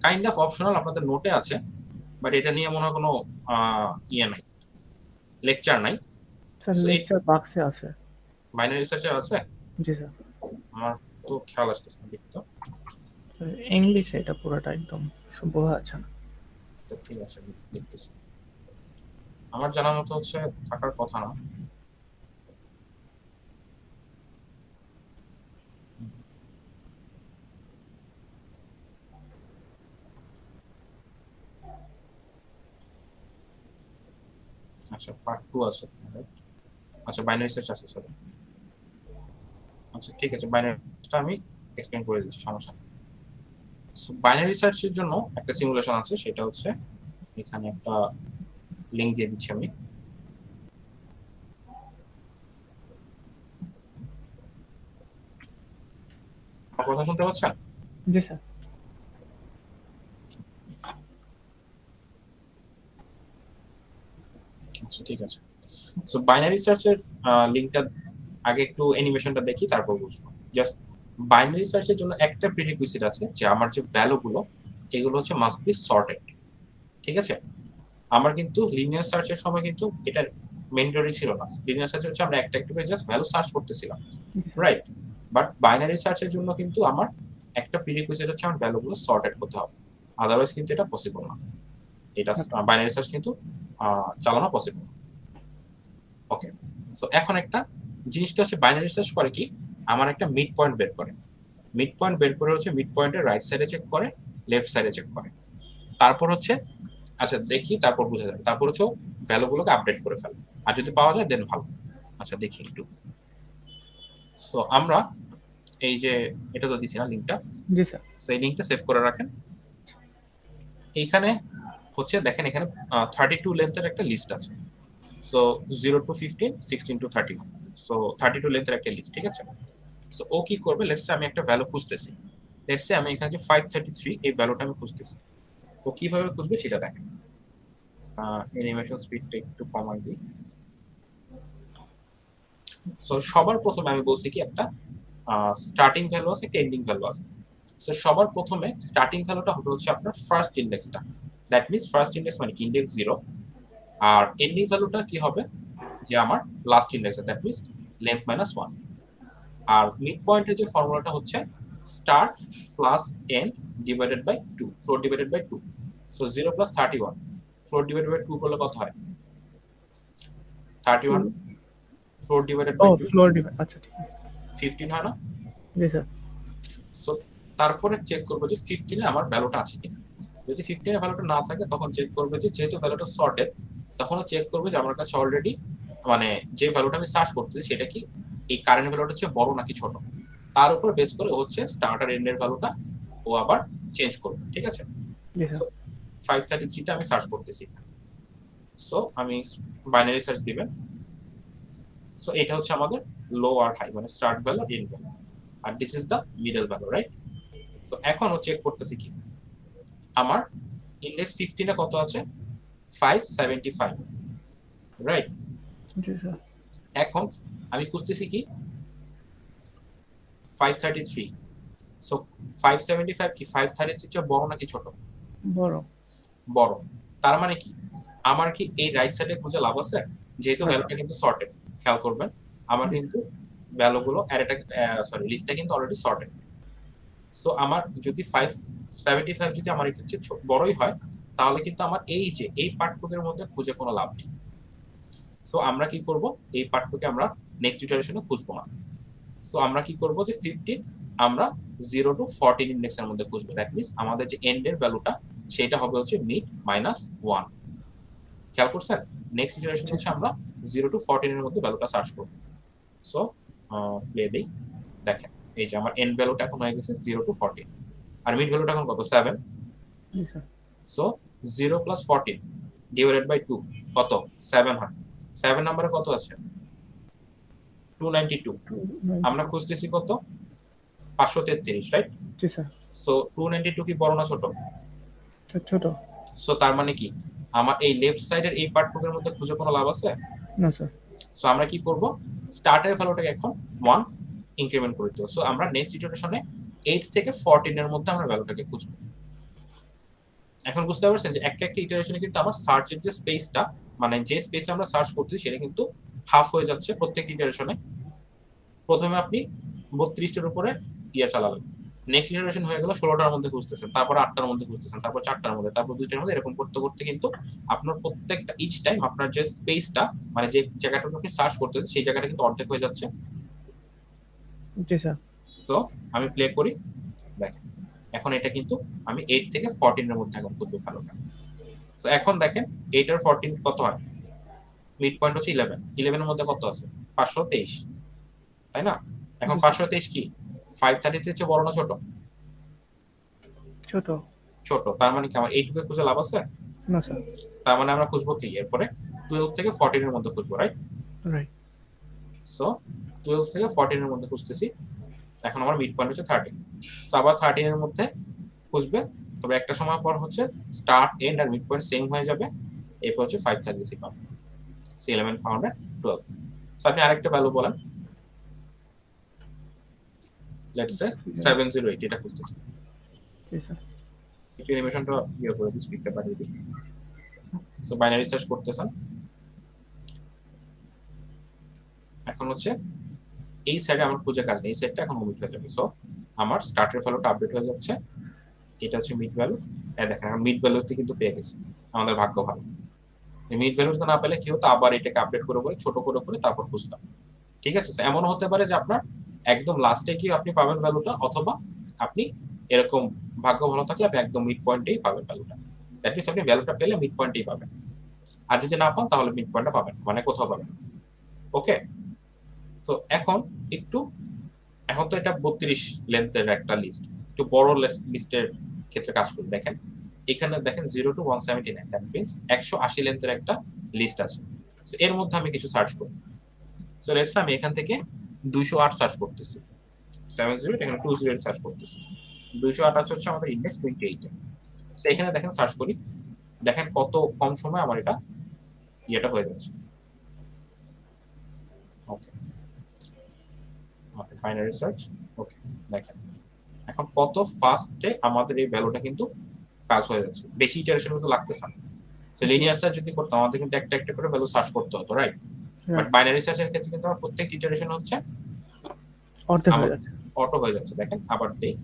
Speaker 2: কাইন্ড অফ অপশনাল, আপনাদের নোটে আছে, বাট এটা নিয়ে মনে হয় কোনো ইয়ে নাই, লেকচার নাই।
Speaker 1: স্যার
Speaker 2: সো এই
Speaker 1: লেকচার বাক্সে আছে।
Speaker 2: বাইনারি সার্চে আছে?
Speaker 1: জি স্যার।
Speaker 2: আমার তো খেয়াল আসতেছে না, দেখি তো।
Speaker 1: স্যার ইংলিশে এটা পুরোটা একদম কিছু বোঝা যাচ্ছে না।
Speaker 2: তো ঠিক আছে, দেখতেছি। আমার জানার মতো হচ্ছে থাকার কথা না। আচ্ছা, পার্ট 2 আছে। আচ্ছা, বাইনারি সার্চ আছে, সরি। আচ্ছা ঠিক আছে, বাইনারিটা আমি এক্সপ্লেইন করে দিচ্ছি, সমস্যা নেই। সো বাইনারি সার্চের জন্য একটা সিমুলেশন আছে, সেটা হচ্ছে এখানে একটা লিংক দিয়ে দিচ্ছি আমি। আমার কথা শুনতে পাচ্ছেন?
Speaker 1: জি স্যার।
Speaker 2: আচ্ছা ঠিক আছে। সো বাইনারি সার্চের লিংকটা আগে একটু অ্যানিমেশনটা দেখি, তারপর বুঝবো। জাস্ট বাইনারি সার্চের জন্য একটা প্রিরিকুইজিট আছে যে আমার যে ভ্যালুগুলো, এগুলো হচ্ছে মাস্ট বি সর্টেড। ঠিক আছে, আমার কিন্তু লিনিয়ার সার্চের সময় কিন্তু এটা ম্যান্ডেটরি ছিল না। লিনিয়ার সার্চে হচ্ছে আমরা একটা একটা করে জাস্ট ভ্যালু সার্চ করতেছিলাম, রাইট? বাট বাইনারি সার্চের জন্য কিন্তু আমার একটা প্রিরিকুইজিট হচ্ছে আমার ভ্যালুগুলো সর্টেড করতে হবে, আদারওয়াইজ কিন্তু এটা পসিবল না, এটা বাইনারি সার্চ কিন্তু চালানো পসিবল। ওকে, সো এখন একটা জিনিসটা হচ্ছে বাইনারি সার্চ করে কি, আমার একটা মিড পয়েন্ট বের করে, মিড পয়েন্ট বের করে হচ্ছে মিড পয়েন্টের রাইট সাইডে চেক করে, লেফট সাইডে চেক করে, তারপর হচ্ছে আচ্ছা দেখি, তারপর বোঝা যাবে, তারপর হচ্ছে ভ্যালুগুলোকে আপডেট করে ফেলে, আর যদি পাওয়া যায় দেন ভালো। আচ্ছা দেখি একটু, সো আমরা এই যে এটা তো দিছি না লিংকটা,
Speaker 1: জি স্যার।
Speaker 2: সেই লিংকটা সেভ করে রাখেন। এইখানে হচ্ছে দেখেন এখানে 32 লেন্থের একটা লিস্ট আছে, সো 0 to 15, 16 to 31, সো 32 লেন্থের একটা লিস্ট, ঠিক আছে। সো ও কি করবে, লেটস সে আমি একটা ভ্যালু খুঁজতেছি, লেটস সে আমি এখানে যে 533 এই ভ্যালুটা আমি খুঁজতেছি, ও কিভাবে খুঁজবে সেটা দেখেন। অ্যানিমেশন স্পিডটা একটু কমাই দিই। সো সবার প্রথমে আমি বলছি কি একটা স্টার্টিং ভ্যালু আছে, একটা এন্ডিং ভ্যালু আছে। সো সবার প্রথমে স্টার্টিং ভ্যালুটা হবে হচ্ছে আপনার ফার্স্ট ইন্ডেক্সটা, দ্যাট মিনস ফার্স্ট ইন্ডেক্স মানে কি ইন্ডেক্স 0, আর এন্ডিং ভ্যালুটা কি হবে যে আমার last index, that means length minus 1। আর মিড পয়েন্টের যে ফর্মুলাটা হচ্ছে start plus end divided by 2, floor divided by 2। So 0 plus 31 floor divided by 2 করলে কত হয়, 31 ফ্লোর ডিভাইডেড
Speaker 1: ও
Speaker 2: বাই 2
Speaker 1: ফ্লোর ডিভাইড, আচ্ছা ঠিক আছে।
Speaker 2: 15 হয় না।
Speaker 1: জি স্যার।
Speaker 2: সো তারপরে চেক করবো যে 15 এ আমার ভ্যালুটা আছে কিনা, যদি 15 এ ভ্যালুটা না থাকে তখন চেক করবে যে যেহেতু ভ্যালুটা সর্টেড, তখন চেক করবে যে আমার কাছে অলরেডি মানে যে ভ্যালুটা আমি সার্চ করতেছি সেটা কি এই কারেন্ট ভ্যালুটা হচ্ছে বড় নাকি ছোট, তার উপর বেস করে হচ্ছে স্টার্ট আর এন্ডের ভ্যালুটা ও আবার চেঞ্জ করবে, ঠিক আছে।
Speaker 1: জি স্যার।
Speaker 2: সো 533 টা আমি সার্চ করতেছি, সো আমি বাইনারি সার্চ দিবেন। সো এটা হচ্ছে আমাদের লো আর হাই মানে স্টার্ট ভ্যালু আর এন্ড ভ্যালু, আর this is the middle value, right. So এখন ও চেক করতেছি কি আমার ইন্ডেক্স 15 এ কত আছে, 575, রাইট।
Speaker 1: জি স্যার।
Speaker 2: এখন আমি খুঁজতেছি কি 533, সো 575 কি 533 চেয়ে বড় নাকি ছোট,
Speaker 1: বড়।
Speaker 2: বড়। তার মানে কি আমার কি এই রাইট সাইডে খুঁজে লাভ আছে, যেহেতু
Speaker 1: না স্যার।
Speaker 2: ভ্যালুটা কিন্তু সর্টেড, খেয়াল করবেন আমার কিন্তু ভ্যালুগুলো অ্যারেটা লিস্টটা কিন্তু অলরেডি সর্টেড। সো আমার যদি 575 যদি আমার এটা চেয়ে বড়ই হয়, তাহলে কিন্তু আমার এই যে এই পার্টটুকের মধ্যে খুঁজে কোনো লাভ নেই। সো আমরা কি করব, এই পার্টটুকে আমরা নেক্সট ইটারেশনে খুঁজবো না। সো আমরা কি করব যে 15 আমরা 0 to 14 ইন্ডেক্সের মধ্যে খুঁজবো, দ্যাট মিন্স আমাদের যে এন্ড এর ভ্যালুটা সেটা হবে হচ্ছে মিড মাইনাস 1। খেয়াল করছেন, নেক্সট ইটারেশন হচ্ছে আমরা 0 to 14 এর মধ্যে ভ্যালুটা সার্চ করব। সো প্লে দেই, দেখেন এই যে আমার এন্ড ভ্যালুটা এখন হয়ে গেছে 0 to 14, আর মিড ভ্যালুটা এখন কত 7।
Speaker 1: জি sir.
Speaker 2: So 0 plus 14 divided by 2 কত 7 হয়, 7 নম্বরে কত আছে 292, আমরা খুঁজতেছি কত 533, রাইট।
Speaker 1: জি স্যার।
Speaker 2: সো 292 কি বড় না ছোট,
Speaker 1: ছোট।
Speaker 2: সো তার মানে কি আমার এই লেফট সাইডের এই পার্টটুকের মধ্যে খুঁজে কোনো লাভ আছে।
Speaker 1: না স্যার।
Speaker 2: সো আমরা কি করব, স্টার্টের ভ্যালুটাকে এখন 1 ইনক্রিমেন্ট করে দেব। সো আমরা নেক্সট ইটারেশনে 8 থেকে 14 এর মধ্যে আমরা ভ্যালুটাকে খুঁজব। এখন বুঝতে পারছেন যে একটা একটা ইটারেশনে কিন্তু আমার সার্চের যে স্পেসটা মানে যে স্পেসে আমরা সার্চ করতেছি সেটা কিন্তু হাফ হয়ে যাচ্ছে প্রত্যেক ইটারেশনে। প্রথমে আপনি 32টার উপরে চালাবেন, নেক্সট ইটারেশন হয়ে গেল 16টার মধ্যে খুঁজতেছেন, তারপর 8টার মধ্যে খুঁজতেছেন, তারপর 4টার মধ্যে, তারপর 2টার মধ্যে, এরকম করতে করতে কিন্তু আপনার প্রত্যেকটা ইচ টাইম আপনার যে স্পেসটা মানে যে জায়গাটাতে আপনি সার্চ করতেছেন সেই জায়গাটা কিন্তু অর্ধেক হয়ে যাচ্ছে।
Speaker 1: জি স্যার।
Speaker 2: সো আমি প্লে করি, দেখেন এখন এটা কিন্তু আমি 8 থেকে 14 এর মধ্যে এখন খুঁজবো ভ্যালুটা। সো এখন দেখেন 8 আর 14 কত হয়, মিড পয়েন্ট হচ্ছে 11, 11 এর মধ্যে কত আছে 523, তাই না। এখন 523 কি 533 এর চেয়ে বড় না ছোট,
Speaker 1: ছোট।
Speaker 2: ছোট। তার মানে কি আমার এইটুকু খুঁজে লাভ আছে,
Speaker 1: না স্যার।
Speaker 2: তার মানে আমরা খুঁজবো কি এরপরে 12 থেকে 14 এর মধ্যে খুঁজবো, রাইট।
Speaker 1: রাইট।
Speaker 2: সো 12 থেকে 14 এর মধ্যে খুঁজতেছি, এখন আমার মিড পয়েন্ট হচ্ছে 13, সো আবার 13 এর মধ্যে খুঁজবে, তবে একটা সময় পর হচ্ছে স্টার্ট এন্ড আর মিড পয়েন্ট সেম হয়ে যাবে, এরপর হচ্ছে 533 পাবো, সো 11 ফাউন্ড এট 12। সো আপনি আরেকটা ভ্যালু বলেন, লেটস সে 708, এটা খুঁজতেছি।
Speaker 1: জি স্যার।
Speaker 2: একটু অ্যানিমেশনটা করে দিই, স্পিডটা বাড়িয়ে দিই। সো বাইনারি সার্চ করতেছেন, এখন হচ্ছে এই সাইডে আমার খুঁজে কাজ নেই, এই সাইডটা এখন ওমিট হয়ে যাবে। সো আমার স্টার্টের ভ্যালুটা আপডেট হয়ে যাচ্ছে। এটা হচ্ছে মিড ভ্যালু। দেখেন এখন মিড ভ্যালুতে কিন্তু পেয়ে গেছি, আমাদের ভাগ্য ভালো। মিড ভ্যালুতে না পেলে কি হতো, আবার এটাকে আপডেট করে ছোট করে তারপর খুঁজতাম। ঠিক আছে, এমনও হতে পারে যে আপনার একদম লাস্টে গিয়ে আপনি পাবেন ভ্যালুটা, অথবা আপনি এরকম ভাগ্য ভালো থাকলে আপনি একদম মিড পয়েন্টেই পাবেন ভ্যালুটা। দ্যাট মিনস আপনি ভ্যালুটা পেলে মিড পয়েন্টেই পাবেন, আর যদি না পান তাহলে মিড পয়েন্টটা পাবেন, মানে কোথাও পাবেন। ওকে, সো এখন তো এটা 32 লেন্থের একটা লিস্ট, একটু বড় লিস্টের ক্ষেত্রে কাজ করি। দেখেন এখানে দেখেন 0 to 179, দ্যাট মিনস 180 লেন্থের একটা লিস্ট আছে। সো এর মধ্যে আমি কিছু সার্চ করি। সো লেটস আমি এখান থেকে 208 সার্চ করতেছি, 70 এখানে 20 সার্চ করতেছি। 208 হচ্ছে আমাদের ইন্ডেক্স 28 এ। সো এখানে দেখেন সার্চ করি, দেখেন কত কম সময় আমার এটা হয়ে যাচ্ছে। ওকে, বাইনারি সার্চ। ওকে, দেখেন এখন কত ফাস্টে আমাদের এই ভ্যালুটা কিন্তু কাজ হয়ে যাচ্ছে, বেশি ইটারেশন কিন্তু লাগতেছে না। সো লিনিয়ার সার্চ যদি করতাম আমাদের কিন্তু একটা একটা করে ভ্যালু সার্চ করতে হতো, রাইট? বাট বাইনারি সার্চের ক্ষেত্রে কিন্তু আমার প্রত্যেক ইটারেশন হচ্ছে
Speaker 1: অর্ধেক
Speaker 2: আমার
Speaker 1: হয়ে যাচ্ছে।
Speaker 2: অটো হয়ে যাচ্ছে। দেখেন আবার দেই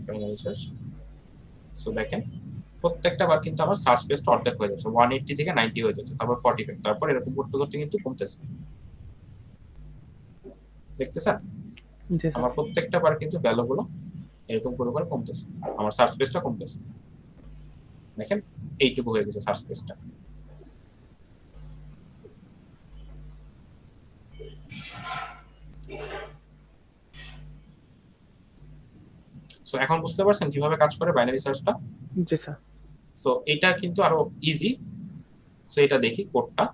Speaker 2: বাইনারি সার্চ। সো দেখেন প্রত্যেকটা বার কিন্তু আমার সার্চ স্পেসটা অর্ধেক হয়ে যাচ্ছে, 180 থেকে 90 হয়ে যাচ্ছে, তারপর 45, তারপর এরকম করতে করতে কিন্তু কমতেছে। দেখতেছেন
Speaker 1: জি স্যার।
Speaker 2: আমার প্রত্যেকটা বার কিন্তু ভ্যালুগুলো এরকম করে কমতেছে, আমার সার্চ স্পেসটা কমতেছে। দেখেন এইটুকু হয়ে গেছে সার্চ স্পেসটা। সো এখন বুঝতে পারছেন কিভাবে কাজ করে বাইনারি সার্চটা?
Speaker 1: জি স্যার।
Speaker 2: সো এটা কিন্তু আরো ইজি। সো এটা দেখি কোডটা।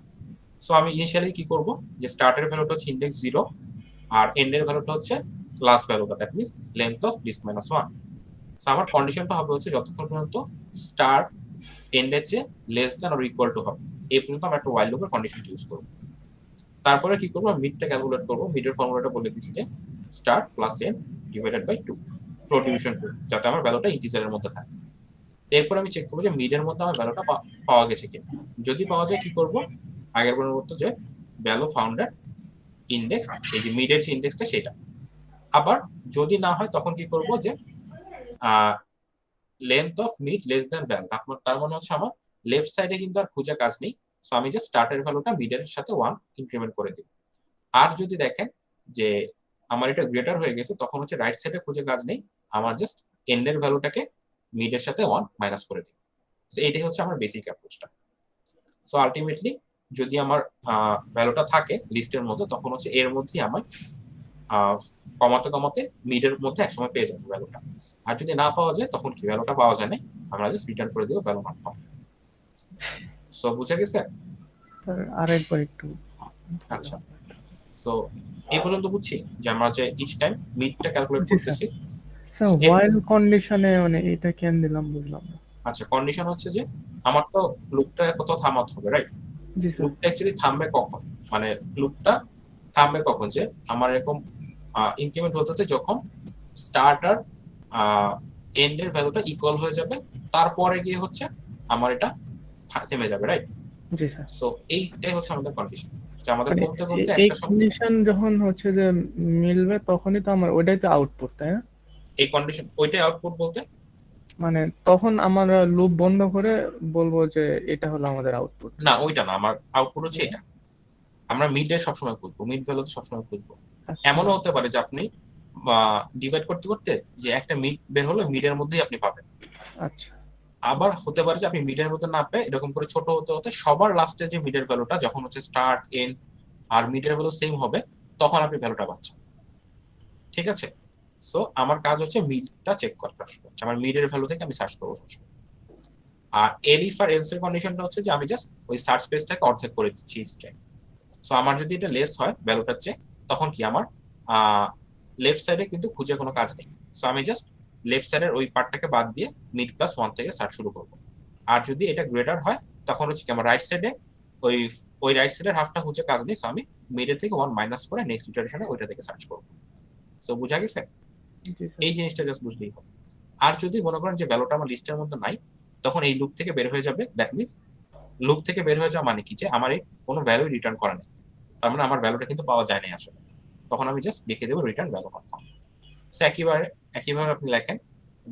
Speaker 2: সো আমি ইনিশিয়ালি কি করব, যে স্টার্টের ভ্যালুটা হচ্ছে ইনডেক্স 0 আর এন্ডের ভ্যালুটা হচ্ছে লাস্ট ভ্যালুটা, that means length of list minus 1। So আমার কন্ডিশনটা হবে হচ্ছে যতক্ষণ পর্যন্ত স্টার্ট এন্ডের চেয়ে less than or equal to হবে, এই পর্যন্ত আমরা একটা ওয়াইল লুপের কন্ডিশন ইউজ করব। তারপরে কি করব, মিডটা ক্যালকুলেট করব। মিডের ফর্মুলাটা বলে দিছি যে start plus N divided by 2, float division 2, যাতে আমার ভ্যালুটা ইন্টিজারের মধ্যে থাকে। এরপর আমি চেক করবো যে মিডের মধ্যে আমার ভ্যালুটা পাওয়া গেছে কিনা। যদি পাওয়া যায় কি করব, আগের বারের মতো যে ভ্যালু ফাউন্ডেড ইন্ডেক্স, এই যে মিডের যে ইন্ডেক্সটা সেটা। আবার যদি না হয় তখন কি করব, যে length of mid less than val, তার মানে হচ্ছে আমার লেফট সাইডে কিন্তু আর খুঁজে কাজ নেই। সো আমি জাস্ট স্টার্টের ভ্যালুটা মিডের সাথে 1 ইনক্রিমেন্ট করে দিই। আর যদি দেখেন যে আমার এটা গ্রেটার হয়ে গেছে, তখন হচ্ছে রাইট সাইডে খুঁজে কাজ নেই, আমার জাস্ট এন্ডের ভ্যালুটাকে মিডের সাথে 1 মাইনাস করে দিই। সো এটাই হচ্ছে আমার বেসিক অ্যাপ্রোচটা। সো আলটিমেটলি যদি আমার ভ্যালুটা থাকে লিস্টের মধ্যে, তখন হচ্ছে এর মধ্যেই আমার কমাতে কমাতে মিডের মধ্যে একসময় পেয়ে যাবো ভ্যালুটা। আর যদি না পাওয়া যায় তখন কি ভ্যালুটা পাওয়া যায় না, আমরা জাস্ট রিটার্ন করে দিব ভ্যালু নট ফাউন্ড। সো বুঝে গেছে?
Speaker 1: স্যার আরেকবার একটু।
Speaker 2: আচ্ছা, সো এই পর্যন্ত বুঝছি যে আমরা যে ইচ টাইম মিডটা ক্যালকুলেট
Speaker 1: জি স্যার।
Speaker 2: করতেছি।
Speaker 1: স্যার হোয়াইল কন্ডিশনে মানে এটা কেন দিলাম বুঝলাম না।
Speaker 2: আচ্ছা, কন্ডিশন হচ্ছে যে আমার তো লুপটা কোথাও থামাতে হবে, রাইট?
Speaker 1: জি স্যার।
Speaker 2: লুপটা অ্যাকচুয়ালি থামবে কখন, মানে লুপটা থামবে কখন, যে আমার এরকম ইনক্রিমেন্ট হতে যখন স্টার্টার এন্ডের ভ্যালুটা ইকুয়াল হয়ে যাবে, তারপরে গিয়ে হচ্ছে আমার এটা থেমে যাবে, রাইট?
Speaker 1: জি স্যার।
Speaker 2: সো এইটাই হচ্ছে আমাদের কন্ডিশন, যে আমাদের
Speaker 1: মানে
Speaker 2: কমতে কমতে
Speaker 1: এই
Speaker 2: একটা সময়
Speaker 1: কন্ডিশন যখন হচ্ছে যে মিলবে তখনই তো আমার ওইটাই তো আউটপুট, তাই না?
Speaker 2: এই কন্ডিশন ওইটাই আউটপুট বলতে,
Speaker 1: মানে তখন আমরা লুপ বন্ধ করে বলবো যে এটা হলো আমাদের আউটপুট।
Speaker 2: না ওইটা না, আমার আউটপুট হচ্ছে এটা। আমরা মিডে সবসময় খুঁজবো, মিড ভ্যালুতে সবসময় খুঁজবো।
Speaker 1: আচ্ছা
Speaker 2: এমনও হতে পারে যে আপনি ডিভাইড করতে করতে যে একটা মিড বের হলো, মিডের মধ্যেই আপনি পাবেন।
Speaker 1: আচ্ছা।
Speaker 2: আবার হতে পারে যে আপনি মিডের মধ্যে না পেয়ে এরকম করে ছোট হতে হতে সবার লাস্টে যে মিডের ভ্যালুটা যখন হচ্ছে স্টার্ট এন্ড আর মিডের ভ্যালু সেম হবে, তখন আপনি ভ্যালুটা পাচ্ছেন। ঠিক আছে, সো আমার কাজ হচ্ছে মিডটা চেক করা সবসময়, আমার মিডের ভ্যালু থেকে আমি সার্চ করবো সবসময়। আর এলিফ আর এলস এর কন্ডিশনটা হচ্ছে যে আমি জাস্ট ওই সার্চ স্পেসটাকে অর্ধেক করে দিচ্ছি ইচ টাইম। সো আমার যদি এটা লেস হয় ভ্যালুটার চেয়ে, তখন কি আমার লেফট সাইডে কিন্তু খুঁজে কোনো কাজ নেই। সো আমি জাস্ট লেফট সাইডের ওই পার্টটাকে বাদ দিয়ে মিড প্লাস 1 থেকে সার্চ শুরু করবো। আর যদি এটা গ্রেটার হয় তখন হচ্ছে কি আমার রাইট সাইডে ওই ওই রাইট সাইডের হাফটা খুঁজে কাজ নেই, সো আমি মিডের থেকে 1 মাইনাস করে নেক্সট ইটারেশনে ওইটা থেকে সার্চ করবো। সো বুঝা গেছে?
Speaker 1: জি স্যার।
Speaker 2: এই জিনিসটা জাস্ট বুঝলেই হবে। আর যদি মনে করেন যে ভ্যালুটা আমার লিস্টের মধ্যে নাই, তখন এই লুপ থেকে বের হয়ে যাবে। দ্যাট মিনস লুপ থেকে বের হয়ে যাওয়া মানে কি, যে আমার এই কোনো ভ্যালু রিটার্ন করা নেই, তার মানে আমার ভ্যালুটা কিন্তু পাওয়া যায় না আসলে। তখন আমি জাস্ট লিখে দেবো রিটার্ন ভ্যালু নট ফাউন্ড। একইভাবে আপনি লেখেন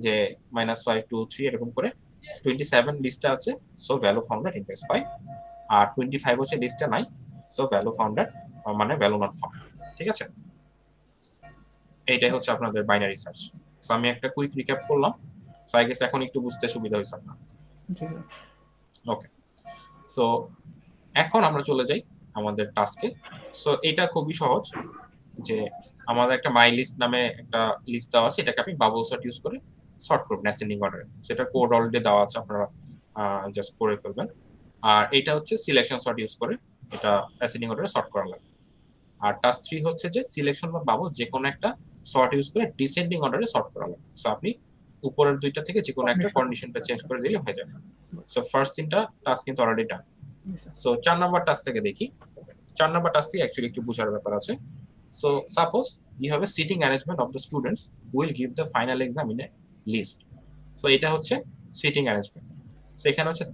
Speaker 2: যে -5 2 3 এরকম করে 27 লিস্টে আছে, সো ভ্যালু ফাউন্ড এট ইনডেক্স 5, আর 25 হচ্ছে লিস্টে নাই, সো ভ্যালু ফাউন্ড এট মানে ভ্যালু নট ফাউন্ড। ঠিক আছে, এইটাই হচ্ছে আপনাদের বাইনারি সার্চ। সো আমি একটা কুইক রিক্যাপ করলাম, সো আই গেস এখন একটু বুঝতে সুবিধা হয়েছে আপনার।
Speaker 1: জি
Speaker 2: ওকে, সো এখন আমরা চলে যাই আমাদের টাস্কে। সো এটা খুবই সহজ, যে আমাদের একটা মাই লিস্ট নামে একটা লিস্ট দেওয়া আছে, এটাকে আপনি বাবল সর্ট ইউজ করে সর্ট করবেন অ্যাসেন্ডিং অর্ডারে। সেটা কোড অলরেডি দেওয়া আছে, আপনারা জাস্ট করে ফেলবেন। আর এটা হচ্ছে সিলেকশন সর্ট ইউজ করে এটা অ্যাসেন্ডিং অর্ডারে সর্ট করা লাগবে। আর টাস্ক 3 হচ্ছে যে সিলেকশন বা বাবল যে কোনো একটা সর্ট ইউজ করে ডিসেন্ডিং অর্ডারে সর্ট করা লাগবে। সো আপনি উপরের দুইটা থেকে যে কোনো একটা কন্ডিশনটা চেঞ্জ করে দিলে হয়ে যাবে। সো ফার্স্ট তিনটা টাস্ক কিন্তু already done. So 4 number task থেকে দেখি। 4 নাম্বার টাস্ক থেকে অ্যাকচুয়ালি একটু বোঝার ব্যাপার আছে। So suppose you have a seating arrangement of the students who will give the final exam in a list. So এটা হচ্ছে seating arrangement. So এখানে হচ্ছে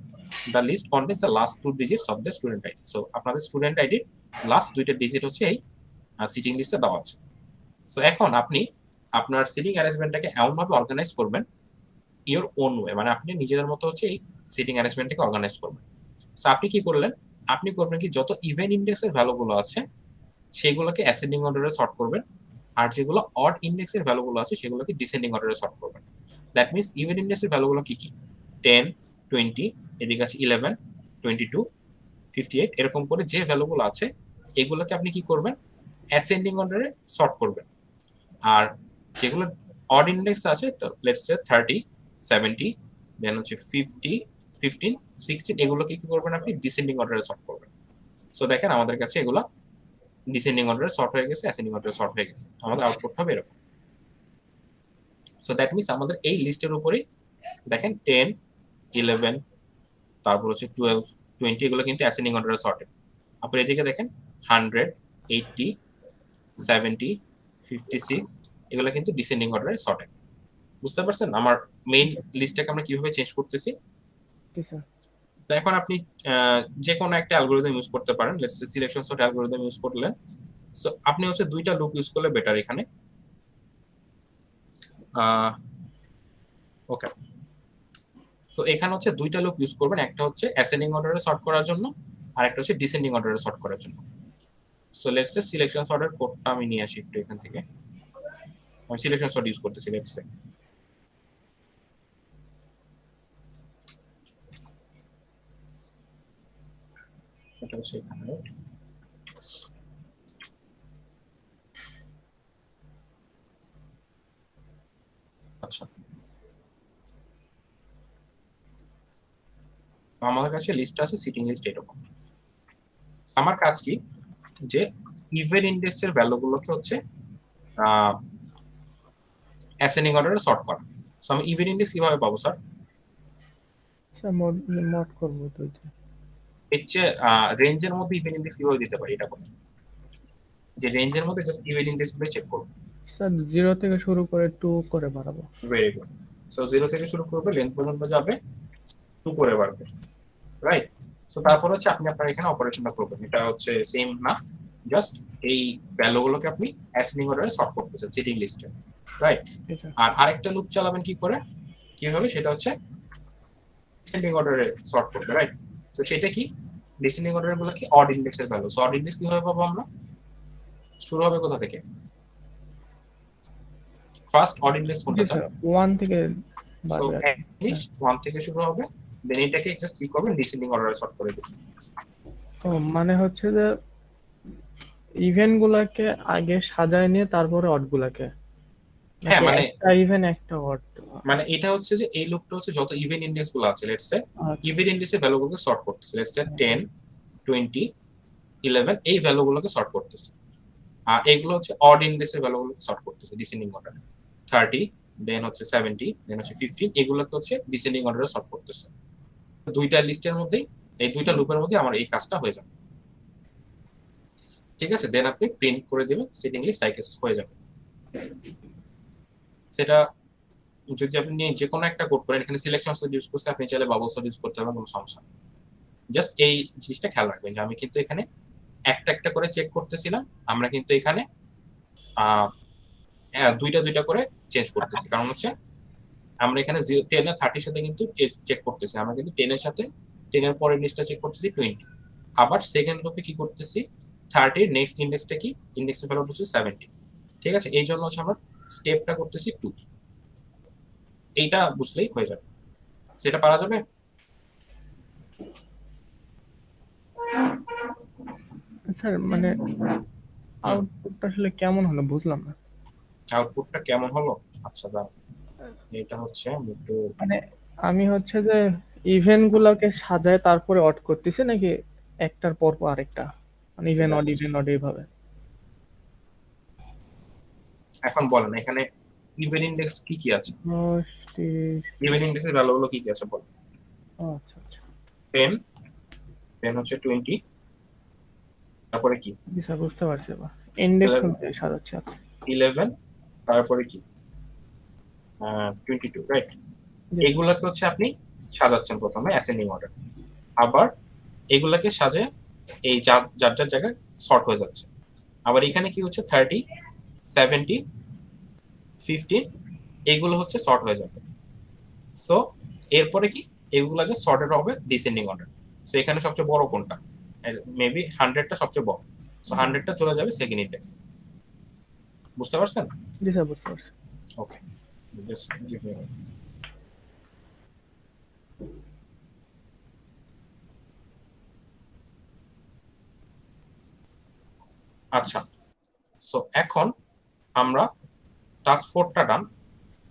Speaker 2: the list contains the last two digits of the student ID. So আপনাদের student ID last দুইটা digit হচ্ছে এই sitting লিস্টে দেওয়া আছে। সো এখন আপনি আপনার সিটিং অ্যারেঞ্জমেন্টটাকে এমন ভাবে অর্গানাইজ করবেন ইওর ওন ওয়ে, মানে আপনি নিজেদের মতো হচ্ছে এই সিটিং অ্যারেঞ্জমেন্টটাকে অর্গানাইজ করবেন। সো আপনি কি করলেন, আপনি করবেন কি যত ইভেন ইন্ডেক্সের ভ্যালুগুলো আছে সেগুলোকে অ্যাসেন্ডিং অর্ডারে সর্ট করবেন, আর যেগুলো অড ইন্ডেক্সের ভ্যালুগুলো আছে সেগুলোকে ডিসেন্ডিং অর্ডারে সর্ট করবেন। দ্যাট মিনস ইভেন ইন্ডেক্সের ভ্যালুগুলো কি কি, 10 20, এদিকে আছে 11 22 58, এরকম করে যে ভ্যালুগুলো আছে এগুলোকে আপনি কি করবেন, অ্যাসেন্ডিং অর্ডারে সর্ট করবেন। আর যেগুলো অড ইন্ডেক্স আছে, তো লেটস সে 30 70, দেন হচ্ছে 50 15 16, এগুলোকে কি করবেন আপনি ডিসেন্ডিং অর্ডারে সর্ট করবেন। সো দেখেন আমাদের কাছে এগুলো ডিসেন্ডিং অর্ডারে সর্ট হয়ে গেছে, অ্যাসেন্ডিং অর্ডারে সর্ট হয়ে গেছে, আমাদের আউটপুট হবে এরকম। সো দ্যাট মিনস আমাদের এই লিস্টের উপরেই দেখেন 10 11, তারপর হচ্ছে 12 20, এগুলো কিন্তু অ্যাসেন্ডিং অর্ডারে সর্টেড। আপনি এদিকে দেখেন 100 80 70 56, এগুলো কিন্তু ডিসেন্ডিং অর্ডারে সর্টেড। বুঝতে পারছেন আমার মেইন লিস্টটাকে আমরা কিভাবে চেঞ্জ করতেছি? সো এখন আপনি যে কোনো একটা অ্যালগরিদম ইউজ করতে পারেন, let's say selection sort algorithm use করলেন। সো আপনি হচ্ছে দুইটা লুপ ইউজ করলে বেটার এখানে। ওকে, সো এখানে হচ্ছে দুইটা লুপ ইউজ করবেন, একটা হচ্ছে অ্যাসেন্ডিং অর্ডারে সর্ট করার জন্য, আর একটা হচ্ছে ডিসেন্ডিং অর্ডারে সর্ট করার জন্য। সো লেটস সে সিলেকশন সর্টের কোডটা আমি নিয়ে আসি একটু এখান থেকে। আমি সিলেকশন সর্ট ইউজ করতেছি, লেটস সে এটা হচ্ছে এখানে। আচ্ছা, আমাদের কাছে লিস্ট আছে, সিটিং লিস্ট এরকম। আমার কাজ কি, যে ইভেন ইন্ডেক্সের ভ্যালুগুলোকে হচ্ছে অ্যাসেন্ডিং অর্ডারে সর্ট করা। সো আমি ইভেন ইন্ডেক্স কিভাবে পাবো স্যার?
Speaker 1: মোড করব তো
Speaker 2: হচ্ছে রেঞ্জের মধ্যে ইভেন ইন্ডেক্স কিভাবে দিতে পারি, এটা করতে যে রেঞ্জের মধ্যে জাস্ট ইভেন ইন্ডেক্স গুলো চেক করব।
Speaker 1: স্যার 0 থেকে শুরু করে 2 করে বাড়াবো।
Speaker 2: Very good. সো 0 থেকে শুরু করবে, লেন্থ পর্যন্ত যাবে, 2 করে বাড়বে, রাইট? সো তারপর হচ্ছে আপনি আপনার এখানে অপারেশনটা করবেন, এটা হচ্ছে সেম না, জাস্ট এই ভ্যালুগুলোকে আপনি অ্যাসেন্ডিং অর্ডারে সর্ট করতেছেন সিটিং লিস্টে, রাইট? আর আরেকটা লুপ চালাবেন কি করে, কিভাবে, সেটা হচ্ছে ডিসেন্ডিং অর্ডারে সর্ট করবে, রাইট? সো সেটা কি, ডিসেন্ডিং অর্ডারে গুলো কি অড ইন্ডেক্সের ভ্যালু। সো অড ইন্ডেক্স কিভাবে পাবো আমরা, শুরু হবে কোথা থেকে, ফার্স্ট অড ইন্ডেক্স কোনটা স্যার?
Speaker 1: 1 থেকে
Speaker 2: সো
Speaker 1: বাড়বে।
Speaker 2: 1 থেকে শুরু হবে, দেন এটাকে জাস্ট কি করবেন, ডিসেন্ডিং অর্ডারে সর্ট করে দিবেন।
Speaker 1: ও মানে হচ্ছে যে ইভেন্ট গুলাকে আগে সাজায় নিয়ে তারপরে অড গুলাকে,
Speaker 2: হ্যাঁ, মানে
Speaker 1: একটা ইভেন একটা অড,
Speaker 2: মানে এটা হচ্ছে যে এই লুপটা হচ্ছে যত ইভেন ইন্ডেক্স গুলো আছে, লেটস সে ইভেন ইন্ডেক্সের ভ্যালুগুলোকে সর্ট করতেছে, লেটস সে 10 20 11, এই ভ্যালুগুলোকে সর্ট করতেছে। আর এগুলো হচ্ছে অড ইন্ডেক্সের ভ্যালুগুলোকে সর্ট করতেছে ডিসেন্ডিং অর্ডারে, 30 দেন হচ্ছে 70 দেন হচ্ছে 15, এগুলোকে হচ্ছে ডিসেন্ডিং অর্ডারে সর্ট করতেছে। দুইটা লিস্টের মধ্যেই, এই দুইটা লুপের মধ্যে আমার এই কাজটা হয়ে যাবে, ঠিক আছে? দেন আপনি প্রিন্ট করে দিবেন, সিটিং লিস্ট লাইক হয়ে যাবে। সেটা যদি আপনি যে কোনো একটা কোড করেন, এখানে সিলেকশন সর্ট ইউজ করতে আপনি চাইলে বাবল সর্ট ইউজ করতে হবে, কোনো সমস্যা নেই। জাস্ট এই জিনিসটা খেয়াল রাখবেন যে আমি কিন্তু এখানে একটা একটা করে চেক করতেছিলাম, আমরা কিন্তু এখানে দুইটা দুইটা করে চেঞ্জ করতেছি, কারণ হচ্ছে আমরা এখানে 10 আর 30 সাথে কিন্তু চেক করতেছি, আমরা কিন্তু 10 এর সাথে 10 এর পরের লিস্টটা চেক করতেছি 20। আবার সেকেন্ড গ্রুপে কি করতেছি, 30 এর নেক্সট ইন্ডেক্সটা কি, ইন্ডেক্সের ভ্যালু হচ্ছে 70। ঠিক আছে, এই জন্য হচ্ছে আমরা স্টেপটা করতেছি 2। এইটা বুঝলেই হয়ে যাবে, সেটা পারা যাবে।
Speaker 1: স্যার মানে আউটপুটটা আসলে কেমন হলো বুঝলাম না।
Speaker 2: আউটপুটটা কেমন হলো? আচ্ছা দাঁড়ান, এটা হচ্ছে আমি একটু
Speaker 1: মানে আমি হচ্ছে যে ইভেন্ট গুলাকে সাজায় তারপরে অড করতেছি নাকি একটার পর পর আরেকটা, মানে ইভেন অড
Speaker 2: দেখাচ্ছি।
Speaker 1: ইভেন অড এইভাবে?
Speaker 2: এখন বলেন এখানে ইভেন ইন্ডেক্স কি কি আছে,
Speaker 1: 10, 30।
Speaker 2: ইভেন ইন্ডেক্সের ভ্যালুগুলো কি কি আছে বলেন।
Speaker 1: ও আচ্ছা আচ্ছা।
Speaker 2: 10, 10 হচ্ছে 20, তারপরে কি
Speaker 1: জি স্যার বুঝতে পারছি এবার। ইন্ডেক্স
Speaker 2: 11,
Speaker 1: অনুযায়ী সাজাচ্ছি, আচ্ছা।
Speaker 2: 11, তারপরে কি 22, রাইট।
Speaker 1: জি স্যার।
Speaker 2: এগুলাকে হচ্ছে আপনি সাজাচ্ছেন প্রথমে অ্যাসেন্ডিং অর্ডার, আবার এগুলাকে সাজে এই যার যার যার জায়গায় সর্ট হয়ে যাচ্ছে। আবার এখানে কি হচ্ছে 30, 70, 15 এগুলো হচ্ছে সর্ট হয়ে যাবে। সো এরপরে কি এগুলো যে সর্টেড হবে ডিসেন্ডিং অর্ডার। সো এখানে সবচেয়ে বড় কোনটা, মেবি 100টা সবচেয়ে বড়, সো 100টা চলে যাবে সেকেন্ড ইন্ডেক্স। বুঝতে পারছেন?
Speaker 1: জি স্যার বুঝতে পারছি।
Speaker 2: ওকে, জাস্ট গিভ মি। আচ্ছা, সো এখন আমরা টাস্ক 4টা ডান,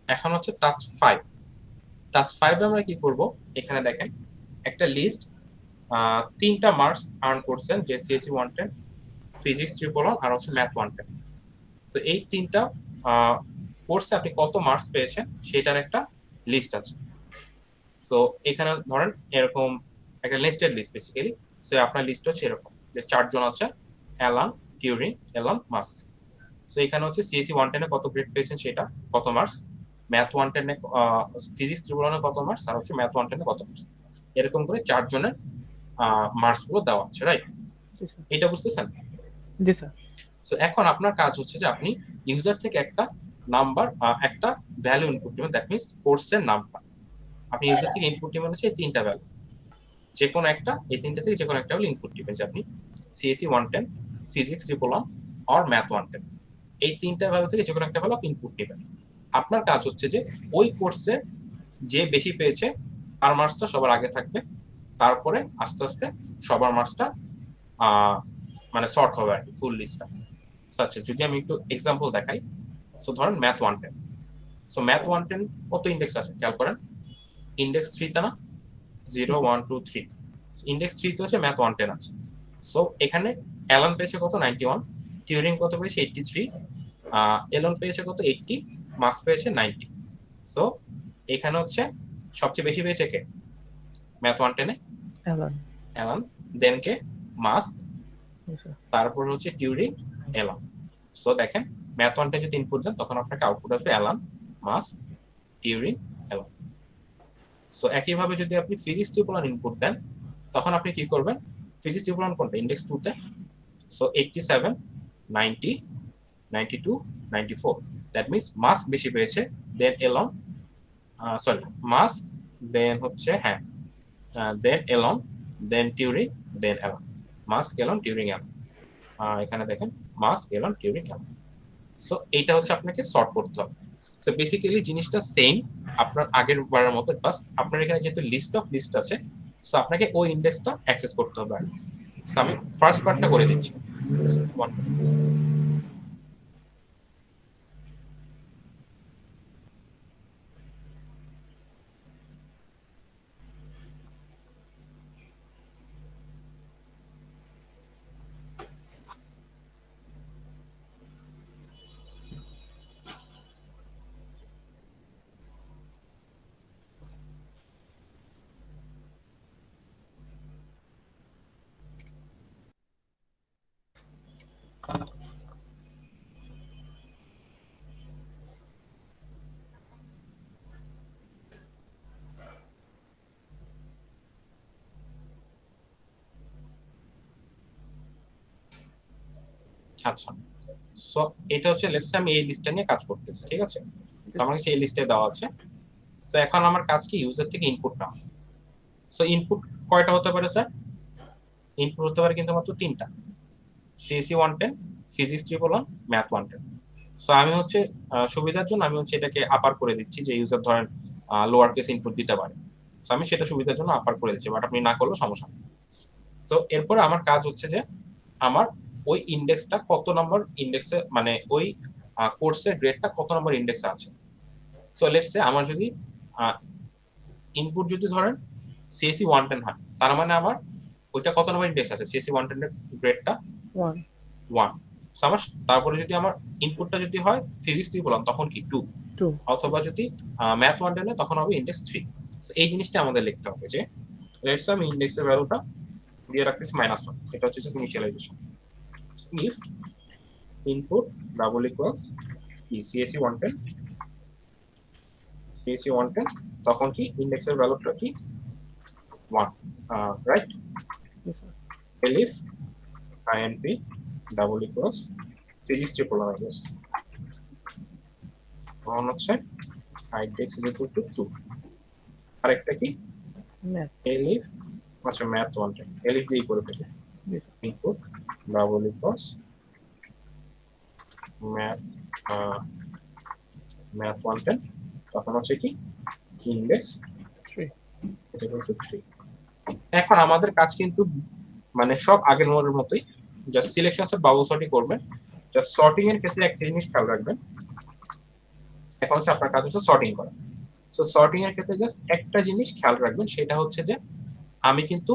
Speaker 2: এখন হচ্ছে টাস্ক 5। টাস্ক 5 আমরা কি করব, এখানে দেখেন একটা লিস্ট, 3টা মার্কস আর্ন করছেন যে সিএসসি 110, ফিজিক্স 3 আর হচ্ছে ম্যাথ 110। তো এই 3টা কোর্সে আপনি কত মার্কস পেয়েছেন সেটার একটা লিস্ট আছে। সো এখানে ধরেন এরকম একটা লিস্টেড লিস্ট বেসিক্যালি। সো আপনার লিস্ট হচ্ছে এরকম যে 4জন আছে, Alan, Turing, Elon Musk. So এখানে হচ্ছে সিএসসি 110 এ কত গ্রেড পেয়েছেন সেটা, কত মার্কস, ম্যাথ 110 এ ফিজিক্স 3 কত মার্কস, আর হচ্ছে ম্যাথ 110 এ কত মার্কস, এরকম করে 4জনের মার্কস গুলো দেওয়া আছে, রাইট।
Speaker 1: জি স্যার।
Speaker 2: এটা বুঝতেছেন?
Speaker 1: জি স্যার।
Speaker 2: সো এখন আপনার কাজ হচ্ছে যে আপনি ইউজার থেকে একটা নাম্বার, একটা ভ্যালু ইনপুট দিবেন, দ্যাট মিন্স কোর্সের নামটা আপনি ইউজার থেকে ইনপুট দিবেন হচ্ছে এই 3টা ভ্যালু, যে কোনো একটা, এই 3টা থেকে যে কোনো একটা ভ্যালু ইনপুট দিবেন, যে আপনি সিএসসি 110, ফিজিক্স 111 আর ম্যাথ 110, এই 3টা ভ্যালু থেকে যে কোনো একটা ভ্যালু আপনি ইনপুট দিবেন। আপনার কাজ হচ্ছে যে ওই কোর্সে যে বেশি পেয়েছে তার মার্কসটা সবার আগে থাকবে, তারপরে আস্তে আস্তে সবার মার্কসটা মানে সর্ট হবে আর কি, ফুল লিস্টটা। আচ্ছা, যদি আমি একটু এক্সাম্পল দেখাই, সো ধরেন ম্যাথ 110। সো ম্যাথ 110 কত ইন্ডেক্স আছে খেয়াল করেন, ইন্ডেক্স 3 তে না, 0 1 2 3, ইন্ডেক্স 3 তে হচ্ছে ম্যাথ 110 আছে। সো এখানে অ্যালান পেয়েছে কত 91, টিউরিং কত পেয়েছে 83, এলন পেয়েছে কত 80, মাস পেয়েছে 90। সো এখানে হচ্ছে সবচেয়ে বেশি পেয়েছে কে ম্যাথ 110 এ,
Speaker 1: অ্যালান।
Speaker 2: অ্যালান, দেন কে মাস্ক,
Speaker 1: জি স্যার।
Speaker 2: তারপর হচ্ছে টিউরিং, এলন। সো দেখেন ম্যাথ 110 যদি ইনপুট দেন তখন আপনাকে আউটপুট আসবে Alan, Musk, Turing, Elon. So একইভাবে যদি আপনি ফিজিক্স 3 ইনপুট দেন তখন আপনি কি করবেন, ফিজিক্স 3 কোনটা ইন্ডেক্স 2 তে, সো 87, 90, 92, 94, দ্যাট মিন্স মাস্ক বেশি পেয়েছে, then Elon, sorry Musk, then হচ্ছে হ্যাঁ, then Elon, then Turing, then Elon, Musk, Elon, Turing, Elon. এখানে দেখেন Musk, Elon, Turing, Elon. So এইটা হচ্ছে আপনাকে সর্ট করতে হবে। সো বেসিক্যালি জিনিসটা সেম আপনার আগের বারের মতো, বাস আপনার এখানে যেহেতু লিস্ট অফ লিস্ট আছে, সো আপনাকে ওই ইন্ডেক্সটা অ্যাক্সেস করতে হবে। সো আমি ফার্স্ট পার্টটা করে দিচ্ছি। আচ্ছা, সো এটা হচ্ছে লেটস সে আমি এই লিস্টটা নিয়ে কাজ করতেছি, ঠিক আছে? সো আমার কাছে এই লিস্টে দেওয়া আছে। সো এখন আমার কাজ কি ইউজার থেকে ইনপুট নেওয়া। সো ইনপুট কয়টা হতে পারে স্যার? ইনপুট হতে পারে কিন্তু মাত্র 3টা, সিএসসি 110, ফিজিক্স 311, ম্যাথ 110। সো আমি হচ্ছে সুবিধার জন্য আমি হচ্ছে এটাকে আপার করে দিচ্ছি, যে ইউজার ধরেন লোয়ার কেস ইনপুট দিতে পারে। সো আমি সেটা সুবিধার জন্য আপার করে দিচ্ছি, বাট আপনি না করলেও সমস্যা নেই। সো এরপর আমার কাজ হচ্ছে যে আমার ওই ইন্ডেক্সটা কত নম্বর ইন্ডেক্সে, মানে ওই কোর্সের গ্রেডটা কত নম্বর ইন্ডেক্সে আছে। সো লেটস সে আমার যদি ইনপুট যদি ধরেন সিএসসি 110 হয়, তার মানে আমার ওইটা কত নম্বর ইন্ডেক্স আছে, সিএসসি 110 এর গ্রেডটা
Speaker 1: 1
Speaker 2: 1। সো আমার তারপরে যদি আমার ইনপুটটা যদি হয় ফিজিক্স 3 বললাম তখন কি 2,
Speaker 1: 2
Speaker 2: অথবা যদি ম্যাথ 110 এ তখন হবে ইন্ডেক্স 3। সো এই জিনিসটা আমাদের লিখতে হবে যে লেটস আমি ইন্ডেক্সের ভ্যালুটা দিয়ে রাখতেছি -1, এটা হচ্ছে initialization. If input double equals কি সিএসসি 110, সিএসসি 110 তখন কি ইন্ডেক্সের ভ্যালুটা কি 1, right? if INP double equals physics 3 I guess, তখন হচ্ছে index is equal to 2। আরেকটা কি
Speaker 1: ম্যাথ
Speaker 2: elif, আচ্ছা ম্যাথ 110, elif দিয়ে করে ফেলি input double equals math math 110, তখন হচ্ছে কি index
Speaker 1: 3
Speaker 2: is equal to 3। এখন আমাদের কাজ কিন্তু মানে সব আগের মডেলের মতোই, জাস্ট সিলেকশন এর বাবল সর্টিং করবেন। জাস্ট সর্টিং এর ক্ষেত্রে একটা জিনিস খেয়াল রাখবেন, এখন হচ্ছে আপনার কাজ হচ্ছে সর্টিং করা। সো সর্টিং এর ক্ষেত্রে জাস্ট একটা জিনিস খেয়াল রাখবেন, সেটা হচ্ছে যে আমি কিন্তু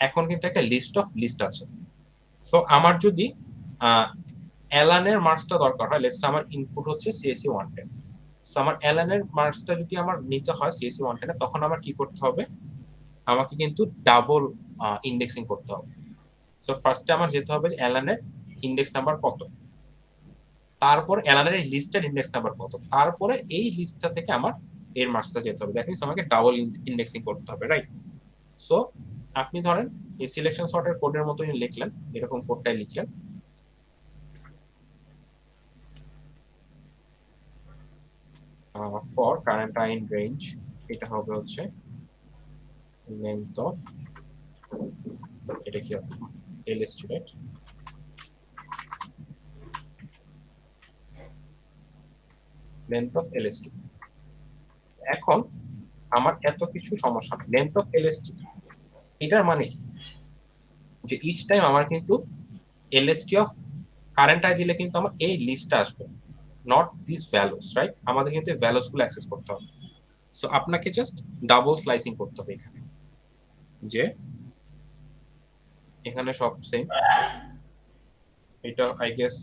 Speaker 2: এখন কিন্তু একটা লিস্ট অফ লিস্ট আছে। সো আমার যদি অ্যালানের মার্কসটা দরকার হয়, লেটস আমার ইনপুট হচ্ছে সিএসসি 110। সো আমার অ্যালানের মার্কসটা যদি আমার নিতে হয় সিএসসি 110 এ, তখন আমার কি করতে হবে, আমাকে কিন্তু ডাবল ইন্ডেক্সিং করতে হবে। সো ফার্স্টে আমার যেতে হবে যে অ্যালানের ইন্ডেক্স নাম্বার কত, তারপর অ্যালানের লিস্টের ইন্ডেক্স নাম্বার কত, তারপরে এই লিস্টটা থেকে আমার এর মার্কসটা যেতে হবে। দ্যাট মিন্স আমাকে ডাবল ইন্ডেক্সিং করতে হবে, রাইট? সো আপনি ধরেন এই সিলেকশন সর্টের কোডের মতই লিখলেন, এরকম কোডটাই লিখলেন। ফর কারেন্ট আইন রেঞ্জ, এটা হবে হচ্ছে লেন্থ অফ, এটা কি হবে LST, right? Length of LST. এখন আমার এত কিছু সমস্যা, লেন্থ অফ এলএসটি এটার মানে যে ইচ টাইম আমার কিন্তু এলএসটি অফ কারেন্ট আই দিলে কিন্তু আমার এই লিস্টটা আসবে, নট দিস ভ্যালুস, রাইট? আমাদের কিন্তু এই ভ্যালুস গুলো অ্যাক্সেস করতে হবে। সো আপনাকে জাস্ট ডাবল স্লাইসিং করতে হবে এখানে, যে এখানে সব সেম, এটা আই গেস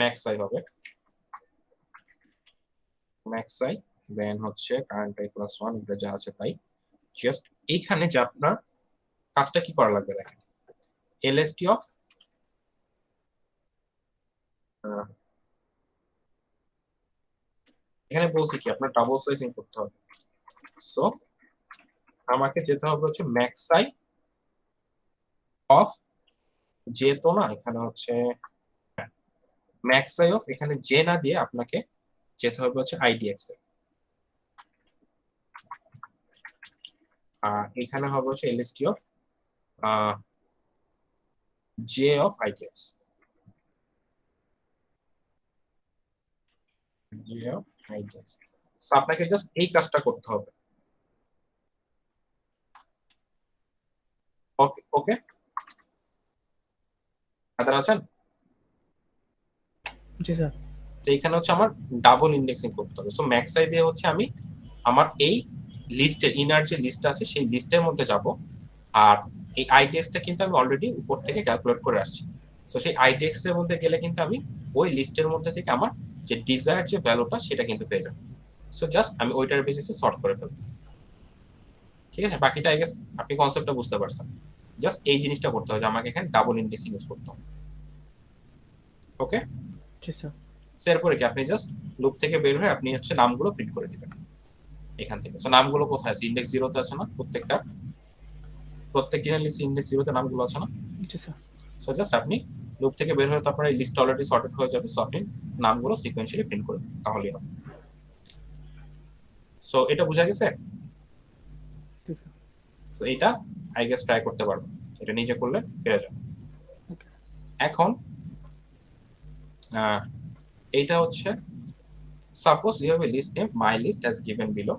Speaker 2: ম্যাক্স আই হবে, ম্যাক্স আই দেন হচ্ছে কারেন্ট আই প্লাস 1, এটা যা আছে তাই। জাস্ট এইখানে যে আপনার কাজটা কি করা লাগবে দেখেন, এলএসটি অফ এখানে বলছি কি আপনার ডাবল স্লাইসিং করতে হবে। সো আমাকে যেতে হবে হচ্ছে ম্যাক্স আই অফ, যেহেতু না এখানে হচ্ছে ম্যাক্স আই অফ, এখানে জে না দিয়ে আপনাকে যেতে হবে হচ্ছে আইডিএক্স এ, আর এখানে হবে হচ্ছে LST of J of IDX, J of IDX. So আপনাকে জাস্ট এই কাজটা করতে হবে। ওকে ওকে, আদার আছেন?
Speaker 1: জি স্যার।
Speaker 2: তো এখানে হচ্ছে আমার ডাবল ইন্ডেক্সিং করতে হবে। সো ম্যাক্স আই দিয়ে হচ্ছে আমি আমার এই লিস্টের ইনার যে লিস্ট আছে সেই লিস্টের মধ্যে যাব, আর এই আইডিএক্সটা কিন্তু আমি অলরেডি উপর থেকে ক্যালকুলেট করে আসছি। সো সেই আইডিএক্স এর মধ্যে গেলে কিন্তু আমি ওই লিস্টের মধ্যে থেকে আমার যে ডিজায়ার্ড যে ভ্যালুটা সেটা কিন্তু পেয়ে যাব। সো জাস্ট আমি ওইটার বেসিসে সর্ট করে ফেলব, ঠিক আছে? বাকিটা আই গেস আপনি কনসেপ্টটা বুঝতে পারছেন। জাস্ট এই জিনিসটা করতে হবে যে আমাকে এখানে ডাবল ইন্ডেক্সিং ইউজ করতে হবে। ওকে,
Speaker 1: জি স্যার।
Speaker 2: সো এরপরে কি আপনি জাস্ট লুপ থেকে বের হয়ে আপনি হচ্ছে নামগুলো প্রিন্ট করে দিবেন এখান থেকে। সো নামগুলো কোথায় আছে, ইন্ডেক্স 0 তে আছে না? প্রত্যেকটা লিস্ট ইন্ডেক্স 0 তে নামগুলো আছে না?
Speaker 1: জি স্যার।
Speaker 2: সো জাস্ট আপনি লুপ থেকে বের হয়ে তো আপনার এই লিস্ট অলরেডি সর্টেড হয়ে যাবে, সো আপনি নামগুলো সিকোয়েন্সিয়ালি প্রিন্ট করে দিন, তাহলেই হবে। সো এটা বোঝা গেছে?
Speaker 1: ঠিক আছে।
Speaker 2: সো এটা আই গেস ট্রাই করতে পারবেন, এটা নিজে করলে পেরে যাবেন।
Speaker 1: ওকে।
Speaker 2: এখন এইটা হচ্ছে suppose you have a list name my list as given below.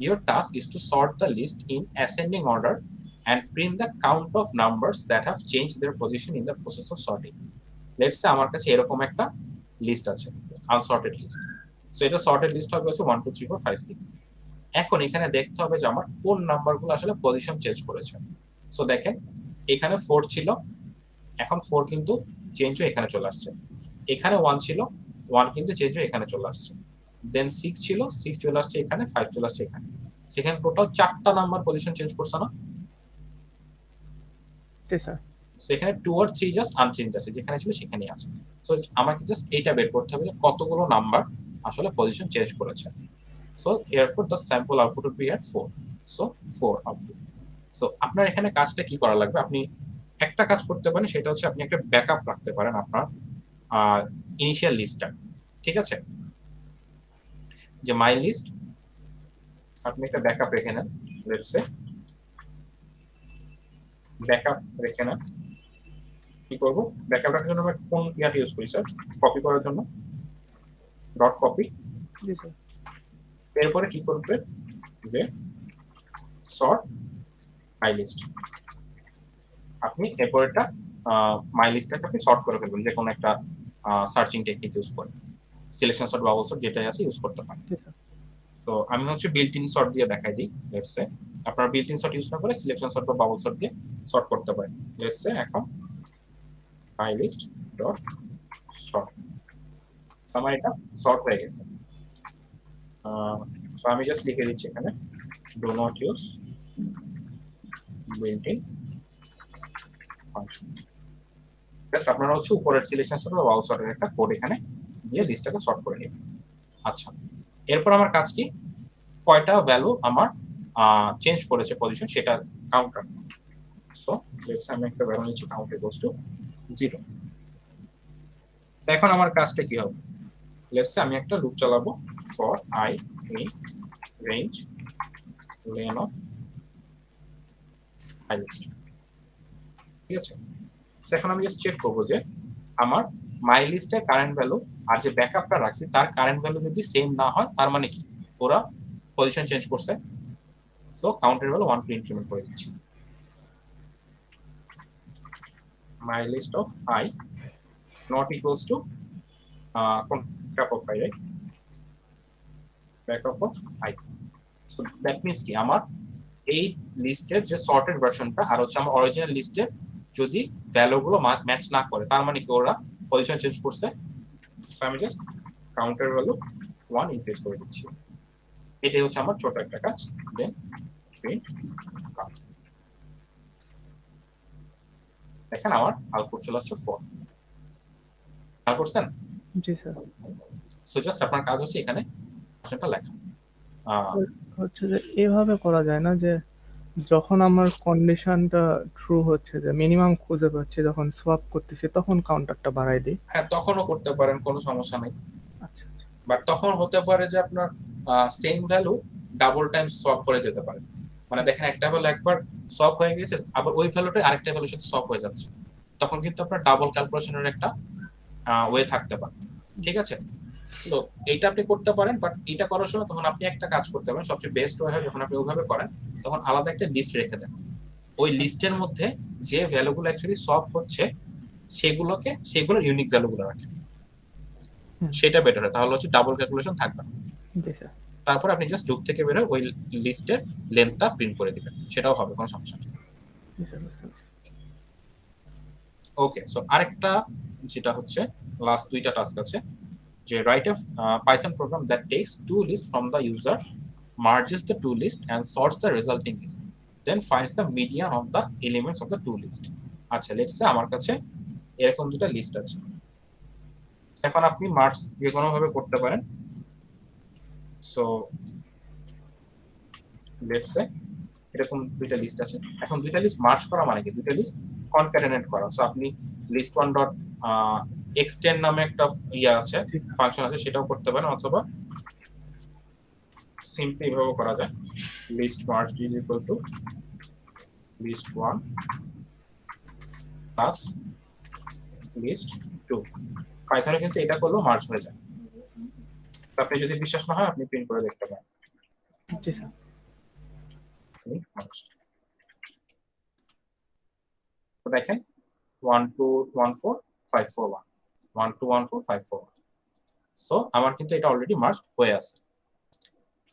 Speaker 2: Your task is to sort the list in ascending order and print the count of numbers that have changed their position in the process of sorting. Let's say আমার কাছে এরকম একটা list আছে, unsorted list. So এটা sorted list হবে হচ্ছে 1 2 3 4 5 6। এখন এখানে দেখতে হবে যে আমার কোন নাম্বারগুলো আসলে পজিশন চেঞ্জ করেছে। সো দেখেন এখানে 4 ছিল, এখন 4 কিন্তু চেঞ্জ হয়ে এখানে চলে আসছে। এখানে 1 ছিল, 1 কিন্তু চেঞ্জ হয়ে এখানে চলে আসছে। দেন 6 ছিল, 6 চলে আসছে এখানে, 5 চলে আসছে এখানে। সেখানে টোটাল 4টা নাম্বার পজিশন চেঞ্জ করছে না?
Speaker 1: জি স্যার।
Speaker 2: সেখানে 2 আর 3 জাস্ট আনচেঞ্জ আছে, যেখানে ছিল সেখানেই আছে। সো আমাকে জাস্ট এইটা বের করতে হবে যে কতগুলো নাম্বার আসলে পজিশন চেঞ্জ করেছে। So therefore the sample output would be at 4। So 4 output. So আপনার এখানে কাজটা কি করা লাগবে? আপনি একটা কাজ করতে পারেন, সেটা হচ্ছে আপনি একটা ব্যাকআপ রাখতে পারেন আপনার ইনিশিয়াল লিস্টটা। ঠিক আছে? যে মাই লিস্ট, আপনি একটা ব্যাকআপ রেখে নেন, লেটস সে ব্যাকআপ রেখে নেন। কি করব? ব্যাকআপ রাখার জন্য আমরা কোন ইয়াটা ইউজ করি স্যার? কপি করার জন্য ডট কপি।
Speaker 1: জি স্যার।
Speaker 2: এরপরে কি করবে যে সর্ট মাই লিস্ট। আপনি এরপরটা মাই লিস্টটাকে আপনি সর্ট করে ফেলবেন, যে কোনো একটা সার্চিং টেকনিক ইউজ করে, সিলেকশন সর্ট, বাবল সর্ট যেটাই আছে ইউজ করতে পারেন।
Speaker 1: জি স্যার।
Speaker 2: সো আমি হচ্ছে বিল্ট ইন সর্ট দিয়ে দেখাই দিই। লেটস সে আপনারা বিল্ট ইন সর্ট ইউজ না করে সিলেকশন সর্ট বা বাবল সর্ট দিয়ে সর্ট করতে পারেন। লেটস সে এখন মাই লিস্ট ডট সর্ট, আমার এটা সর্ট হয়ে গেছে। সো আমি জাস্ট লিখে দিচ্ছি এখানে do not use built in function. Just আপনারা হচ্ছে উপরের সিলেকশন সর্ট বা বাবল সর্টের একটা কোড এখানে দিয়ে লিস্টটাকে সর্ট করে নেবেন। আচ্ছা, এরপর আমার কাজ কি? কয়টা ভ্যালু আমার চেঞ্জ করেছে পজিশন সেটা কাউন্ট রাখবো। সো লেটস আমি একটা ভ্যালু নিচ্ছি কাউন্ট ইকুয়ালস টু 0। এখন আমার কাজটা কি হবে? লেটস আমি একটা লুপ চালাবো for I in range len of I list। ঠিক আছে? এখন আমি জাস্ট চেক করব যে আমার মাই লিস্টের কারেন্ট ভ্যালু আর যে ব্যাকআপটা রাখছি তার কারেন্ট ভ্যালু যদি সেম না হয়, তার মানে কি ওরা পজিশন চেঞ্জ করছে। সো কাউন্টের ভ্যালু 1 কে ইনক্রিমেন্ট করে দিচ্ছি। My list of I not equals to backup of I, right? Backup of I. So that means কি আমার এই লিস্টের যে সর্টেড ভার্সনটা আর হচ্ছে আমার অরিজিনাল লিস্টের যদি ভ্যালুগুলো ম্যাচ না করে, তার মানে কি ওরা পজিশন চেঞ্জ করছে। সো আমি জাস্ট কাউন্টার ভ্যালু 1 ইনক্রিজ করে দিচ্ছি। এটাই হচ্ছে আমার ছোট একটা কাজ। Then print count. দেখেন আমার আউটপুট চলে আসছে 4। খেয়াল করছেন?
Speaker 1: জি স্যার।
Speaker 2: সো জাস্ট আপনার কাজ হচ্ছে এখানে সেটা লেখা।
Speaker 1: হচ্ছে যে এভাবে করা যায় না যে যখন আমার কন্ডিশনটা ট্রু হচ্ছে, যে মিনিমাম খুঁজে পাচ্ছি, যখন সোয়াপ করতেছি তখন কাউন্টারটা বাড়াই দিই।
Speaker 2: হ্যাঁ, তখনও করতে পারেন, কোনো সমস্যা নেই।
Speaker 1: আচ্ছা আচ্ছা।
Speaker 2: বাট তখন হতে পারে যে আপনার same value double time solve করে যেতে পারে। মানে দেখেন একটা ভ্যালু একবার সলভ হয়ে গেছে, আবার ওই ভ্যালুটা আরেকটা ভ্যালুর সাথে সলভ হয়ে যাচ্ছে, তখন কিন্তু আপনার ডাবল ক্যালকুলেশনের একটা ওয়ে থাকতে পারে। ঠিক আছে? সো এইটা আপনি করতে পারেন, বাট এটা করার সময় তখন আপনি একটা কাজ করতে পারেন, সবচেয়ে বেস্ট ওয়ে হয় যখন আপনি ওইভাবে করেন তখন আলাদা একটা লিস্ট রেখে দেন। ওই লিস্টের মধ্যে যে ভ্যালুগুলো অ্যাকচুয়ালি সলভ হচ্ছে সেগুলোর ইউনিক ভ্যালুগুলো রাখেন, সেটা বেটার হয়, তাহলে হচ্ছে ডাবল ক্যালকুলেশন থাকবে না।
Speaker 1: জি স্যার।
Speaker 2: তারপর আপনি জাস্ট লুপ থেকে বের হয়ে ওই লিস্টের লেন্থটা প্রিন্ট করে দিবেন, সেটাও হবে, কোনো সমস্যা নেই।
Speaker 1: জি স্যার, বুঝতে পারছি।
Speaker 2: ওকে, সো আরেকটা যেটা হচ্ছে লাস্ট দুইটা টাস্ক আছে, যে right a Python program that takes two lists from the user, merges the two lists and sorts the resulting list, then finds the median of the elements of the two list. আচ্ছা, let's say আমার কাছে এরকম দুটো list আছে। এখন আপনি merge যে কোনো ভাবে করতে পারেন। সো লেটস সে এরকম দুইটা লিস্ট আছে। এখন দুইটা লিস্ট মার্জ করা মানে কি? দুইটা লিস্ট কনক্যাটেনেট করা। সো আপনি লিস্ট ওয়ান ডট এক্সটেন্ড নামে একটা ইয়ে আছে,
Speaker 1: ঠিক
Speaker 2: ফাংশন আছে, সেটাও করতে পারেন, অথবা সিম্পলি এভাবে করা যায়, list merge is equal to list one plus list two. পাইথনে কিন্তু এটা করলেও মার্জ হয়ে যায়। আপনি যদি বিশ্বাস না হয় আপনি প্রিন্ট করে দেখতে পারেন।
Speaker 1: জি স্যার।
Speaker 2: তো দেখেন 1214541 1214541, সো আমার কিন্তু এটা অলরেডি মার্জ হয়ে আছে,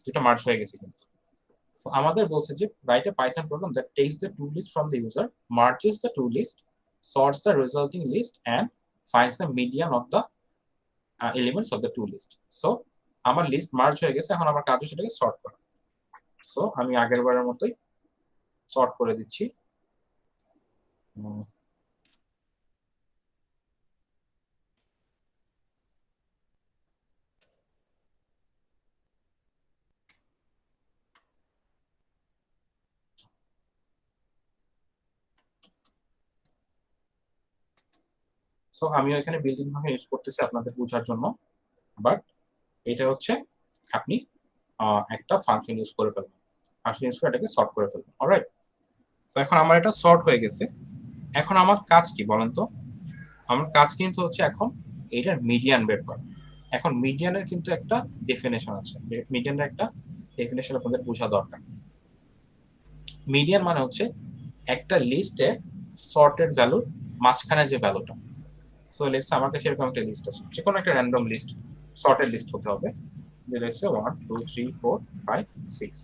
Speaker 2: যেটা মার্জ হয়ে গেছে কিন্তু। সো আমাদের বলছে যে write a Python program that takes the two list from the user, merges the two list, sorts the resulting list and finds the median of the elements of the two list. So আমার list merge হয়ে গেছে, এখন আমার কাজ হচ্ছে এটাকে sort করা। So আমি আগের বারের মতোই সর্ট করে দিচ্ছি। সো আমি এখানে বিল্ডিং ভাবে ইউজ করতেছি আপনাদের বোঝার জন্য, বাট এটা হচ্ছে আপনি একটা ফাংশন ইউজ করে ফেলবেন, ফাংশন ইউজ করে এটাকে সর্ট করে ফেলবেন। অলরাইট, সো এখন আমার এটা সর্ট হয়ে গেছে। এখন আমার কাজ কি বলেন তো? আমার কাজ কিন্তু হচ্ছে এখন এটার মিডিয়ান বের করা। এখন মিডিয়ানের কিন্তু একটা ডেফিনেশন আছে, মিডিয়ানের একটা ডেফিনেশন আপনাদের বোঝা দরকার। মিডিয়ান মানে হচ্ছে একটা লিস্টে সর্টেড ভ্যালুর মাঝখানে যে ভ্যালুটা। সো লেটস আমার কাছে এরকম একটা লিস্ট আছে, যে কোনো একটা র্যান্ডম লিস্ট, সর্টেড লিস্ট হতে হবে, যে লেটস 1 2 3 4 5 6,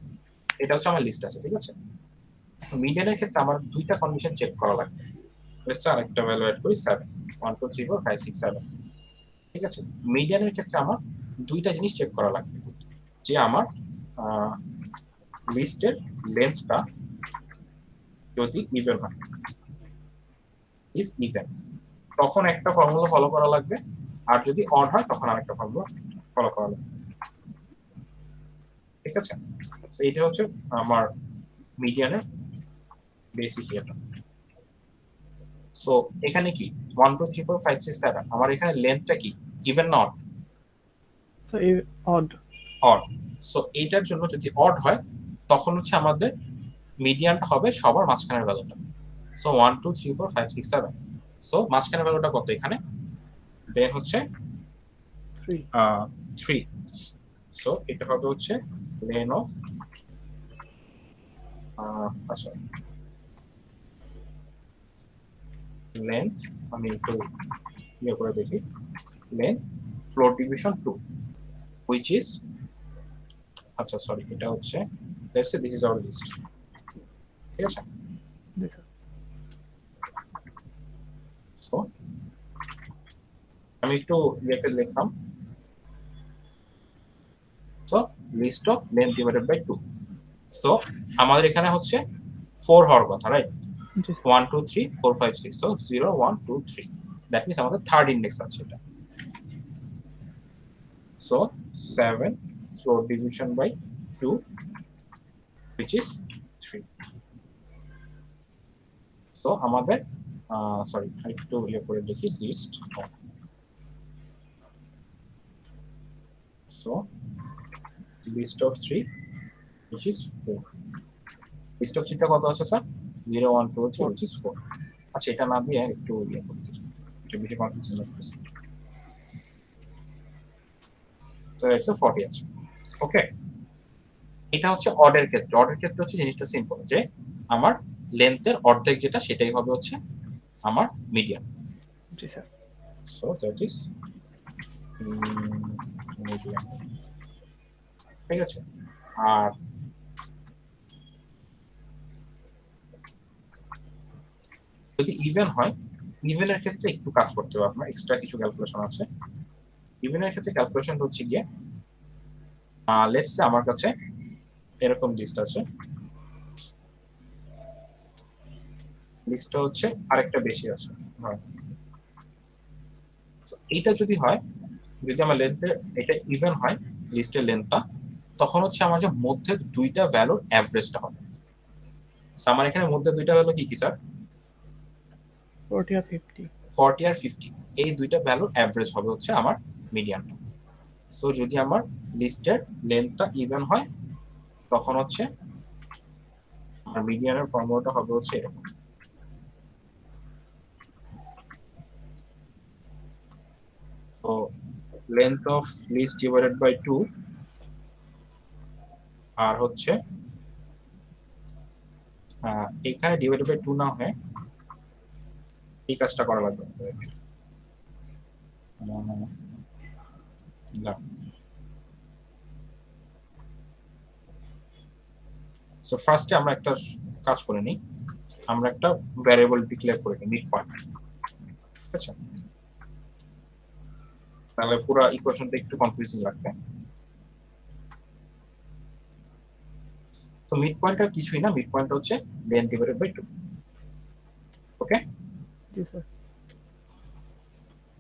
Speaker 2: এটা হচ্ছে আমার লিস্ট আছে, ঠিক আছে। মিডিয়ানের ক্ষেত্রে আমার দুইটা কন্ডিশন চেক করা লাগবে। লেটস আরেকটা ভ্যালু অ্যাড করি 7 1 2 3 4 5 6 7, ঠিক আছে। মিডিয়ানের ক্ষেত্রে আমার দুইটা জিনিস চেক করা লাগবে, যে আমার লিস্টের লেন্থটা যদি ইভেন হয়, ইজ ইভেন, তখন একটা ফর্মুলা ফলো করা লাগবে, আর যদি অড হয় তখন আরেকটা ফর্মুলা ফলো করা লাগবে, ঠিক আছে। তো এইটা হচ্ছে আমার মিডিয়ানের বেসিক ইয়েটা। সো এখানে কি 1 2 3 4 5 6 7, আমার এখানে লেন্থটা কি ইভেন না odd?
Speaker 1: So odd.
Speaker 2: Odd. So এইটার জন্য যদি অড হয় তখন হচ্ছে আমাদের মিডিয়ানটা হবে সবার মাঝখানের ভ্যালুটা। সো 1 2 3 4 5 6 7, সো মাঝখানের ভ্যালুটা কত এখানে? দেন হচ্ছে 3, সো এটা হবে হচ্ছে লেন অফ, আচ্ছা লেন্থ, আমি একটু ইয়ে করে দেখি, length floor division 2, which is, আচ্ছা সরি, এটা হচ্ছে let's say this is our list, ঠিক আছে। সো আমি একটু ইয়েকে লিখলাম, so list of length divided by 2, so আমাদের এখানে হচ্ছে 4 হওয়ার কথা, রাইট? 1 2 3 4 5 6, সো 0 1 2 3, দ্যাট মিন্স আমাদের থার্ড ইন্ডেক্স আছে এটা। So 7 floor division by 2, which is 3. So আমাদের সরি একটু ইয়ে করে দেখি, list of, so list of 3, which is 4, list of 3 টা কত আছে স্যার? 0 1 2 3, which is 4। আচ্ছা এটা না দিয়ে একটু ইয়ে করতে, একটু বেশি কনফিউশন লাগতেছে, তো এটা 40 আছে। ওকে, এটা হচ্ছে অর্ডের ক্ষেত্রে। অর্ডের ক্ষেত্রে হচ্ছে জিনিসটা সিম্পল, যে আমার লেন্থের অর্ধেক যেটা সেটাই হবে হচ্ছে আমার median.
Speaker 1: G sir.
Speaker 2: So that is median, ঠিক আছে। আর যদি ইভেন হয়, ইভেনের ক্ষেত্রে একটু কাজ করতে হবে আপনার, এক্সট্রা কিছু ক্যালকুলেশন আছে। ইভেনের ক্ষেত্রে ক্যালকুলেশন হচ্ছে গিয়ে, লেটস সে আমার কাছে এরকম লিস্ট আছে, লিস্টটা হচ্ছে আরেকটা বেশি আছে, এইটা যদি হয়, যদি আমার লেন্থের এটা ইভেন হয় লিস্টের লেন্থটা, তখন হচ্ছে আমার যে মধ্যে দুইটা ভ্যালুর অ্যাভারেজটা হবে। আমার এখানে মধ্যে দুইটা ভ্যালু কি কি স্যার?
Speaker 1: 40 আর 50
Speaker 2: 40 আর 50 এই দুইটা ভ্যালুর অ্যাভারেজ হবে হচ্ছে আমার মিডিয়ানটা। সো যদি আমার লিস্টের লেন্থটা ইভেন হয় তখন হচ্ছে আমার মিডিয়ানের ফর্মুলাটা হবে হচ্ছে এরকম। So length of list divided by 2 আর হচ্ছে এখানে ডিভাইডেড বাই 2 না হয় এই কাজটা করা লাগবে না। সো ফার্স্টে আমরা একটা কাজ করে নিই, আমরা একটা ভ্যারিয়েবল ডিক্লেয়ার করে নিই মিড পয়েন্ট। ঠিক আছে, তাহলে পুরো ইকুয়েশনটা একটু কনফিউজিং লাগবে। তো মিড পয়েন্টটা কিছুই না, মিড পয়েন্ট হচ্ছে লেন্থ ডিভাইডেড বাই 2। ওকে,
Speaker 1: জি স্যার।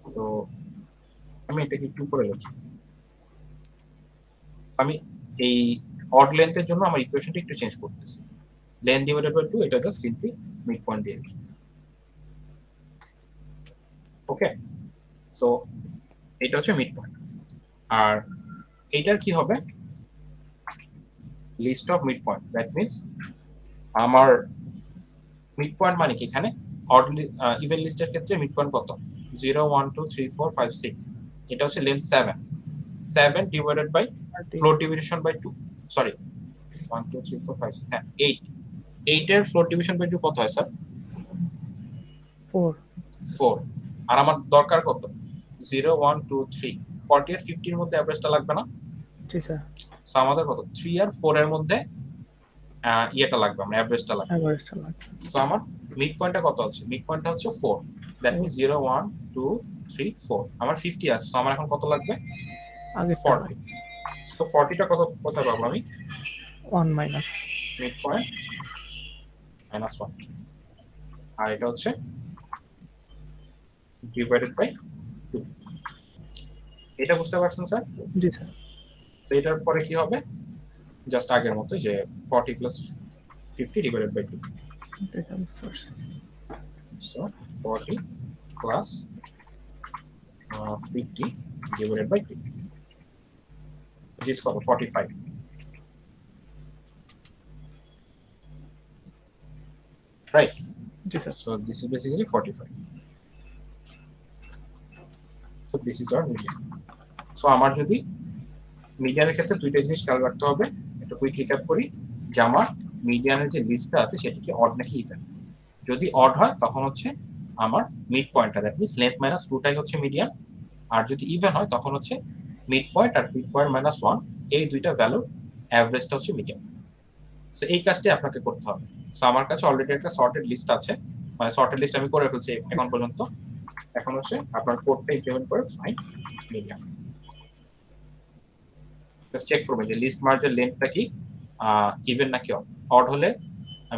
Speaker 2: সো আমি এটাকে একটু করে লিখি। আমি এই অড লেন্থের জন্য আমার ইকুয়েশনটা একটু চেঞ্জ করতেছি, লেন্থ ডিভাইডেড বাই 2 এটা জাস্ট সিম্পলি মিড পয়েন্ট দিয়ে দিই। ওকে, সো এটা হচ্ছে মিড পয়েন্ট, আর এইটার কি হবে list of mid point. That means আমার মিড পয়েন্ট মানে কি, এখানে অড ইভেন লিস্টের ক্ষেত্রে মিড পয়েন্ট কত 0 1 2 3 4 5 6, এটা হচ্ছে length 7 divided by floor division by 2, sorry 1 2 3 4 5 6 হ্যাঁ 8 এর ফ্লোর ডিভিশন বাই 2 কত হয় স্যার 4। আর আমার দরকার কত 0 1 2 3 40 আর 50 এর মধ্যে এভারেজটা লাগবে না।
Speaker 1: জি স্যার।
Speaker 2: সো আমাদের কত 3 আর 4 এর মধ্যে ইয়েটা লাগবে, আমরা এভারেজটা লাগবে।
Speaker 1: এভারেজটা লাগবে।
Speaker 2: সো আমার মিড পয়েন্টটা কত আছে, মিড পয়েন্টটা হচ্ছে 4, দ্যাট মিন্স 0 1 2 3 4, আমার 50 আছে। সো আমার এখন কত লাগবে
Speaker 1: আগে
Speaker 2: 40। সো 40টা কত কোথায় পাবো আমি
Speaker 1: 1 মাইনাস
Speaker 2: মিড পয়েন্ট -1, আর এটা হচ্ছে ডিভাইডেড বাই 2। এটা বুঝতে পারছেন স্যার?
Speaker 1: জি স্যার।
Speaker 2: তো এটার পরে কি হবে জাস্ট আগের মতো যে 40 প্লাস 50 ডিভাইডেড বাই 2।
Speaker 1: এটা বুঝতে পারছি।
Speaker 2: So 40 plus 50 divided by 2, which is called 45. Right?
Speaker 1: G sir.
Speaker 2: So this is basically 45. So this is our median. So আমার যদি মিডিয়ানের ক্ষেত্রে দুইটা জিনিস খেয়াল রাখতে হবে, একটা কুইক রিক্যাপ করি যে আমার মিডিয়ানের যে লিস্টটা আছে সেটা কি অড নাকি ইভেন। যদি অড হয় তখন হচ্ছে আমার মিড পয়েন্টটা, দ্যাট মিন্স লেন্থ মাইনাস 2টাই হচ্ছে মিডিয়ান, আর যদি ইভেন হয় তখন হচ্ছে মিড পয়েন্ট আর মিড পয়েন্ট -1 এই দুইটা ভ্যালুর অ্যাভারেজটা হচ্ছে মিডিয়ান। সো এই কাজটি আপনাকে করতে হবে। সো আমার কাছে অলরেডি একটা সর্টেড লিস্ট আছে, মানে সর্টেড লিস্ট আমি করে ফেলছি এখন পর্যন্ত। এখন হচ্ছে আপনার কোডটা ইমপ্লিমেন্ট করে ফাইন্ড মিডিয়ান। জাস্ট চেক করবেন যে লিস্ট মার্জের লেন্থটা কি ইভেন নাকি অড। অড হলে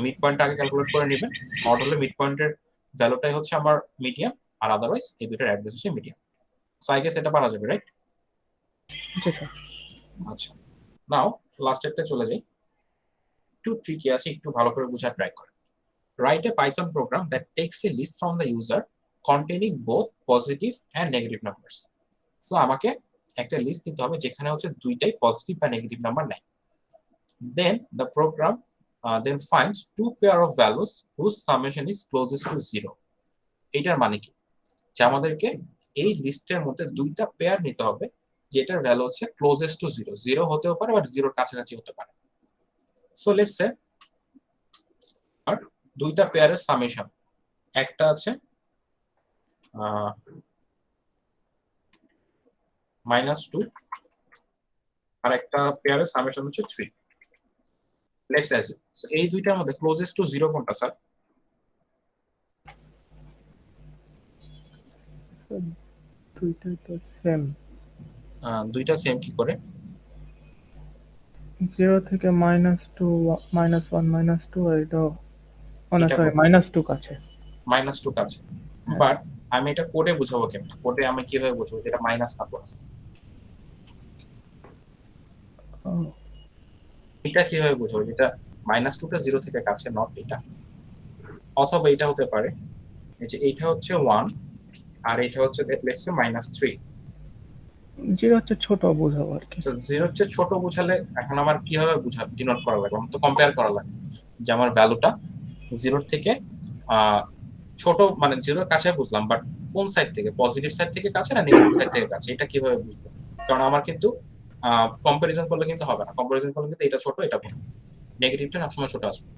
Speaker 2: মিড পয়েন্টটা আগে ক্যালকুলেট করে নেবেন, অড হলে মিড পয়েন্টের ভ্যালুটাই হচ্ছে আমার মিডিয়ান, আর আদারওয়াইজ এই দুটোর অ্যাভারেজ হচ্ছে মিডিয়ান। সো আই গেস এটা পারা যাবে, রাইট?
Speaker 1: জি স্যার।
Speaker 2: আচ্ছা, নাও লাস্ট একটা চলে যাই, একটু ট্রিকি আছে, একটু ভালো করে বোঝার ট্রাই করেন। Write a Python program that takes a list from the user containing both positive and negative numbers. So আমাকে একটা লিস্ট নিতে হবে যেখানে হচ্ছে দুইটাই পজিটিভ বা নেগেটিভ নাম্বার নেয়। Then the program then finds two pair of values whose summation is closest to 0. এটার মানে কি যে আমাদেরকে এই লিস্টের মধ্যে দুইটা পেয়ার নিতে হবে যেটার ভ্যালু হচ্ছে ক্লোজেস্ট টু 0, 0 হতেও পারে বাট 0 এর কাছাকাছি হতে পারে। সো লেটস সে আর দুইটা পেয়ারের সামেশন, একটা আছে -2 আর একটা পেয়ারের সামেশন হচ্ছে 3। লেটস অ্যাজিউম সো এই দুইটার মধ্যে ক্লোজেস্ট টু 0 কোনটা স্যার?
Speaker 1: দুইটাই তো সেম।
Speaker 2: দুইটা সেম কি করে?
Speaker 1: 0 থেকে -2 -1 -2 আর এটা
Speaker 2: এটা
Speaker 1: সরি
Speaker 2: কত?
Speaker 1: -2 কাছে।
Speaker 2: -2 কাছে, বাট আমি এটা কোডে বুঝাবো কেমন? কোডে আমি কিভাবে বুঝবো যেটা মাইনাস না প্লাস? এটা কিভাবে বুঝবো যেটা -2টা 0 থেকে কাছে, নট এটা? অথবা এটা হতে পারে এই যে এইটা হচ্ছে 1 আর এটা হচ্ছে লেটস সে -3।
Speaker 1: 0 হচ্ছে ছোট বোঝাবো আর কি।
Speaker 2: তো 0 হচ্ছে ছোট বোঝালে এখন আমার কিভাবে ডিনোট করা লাগবে? আমার তো কম্পেয়ার করা লাগবে যে আমার ভ্যালুটা 0 থেকে ছোট মানে 0 এর কাছে বুঝলাম, বাট কোন সাইড থেকে, পজিটিভ সাইড থেকে কাছে না নেগেটিভ সাইড থেকে কাছে, এটা কিভাবে বুঝবো? কারণ আমার কিন্তু কম্পারিজন করলে কিন্তু হবে না। কম্পারিজন করলে কিন্তু এটা ছোট, এটা বড়। নেগেটিভটা সবসময় ছোট আসবে।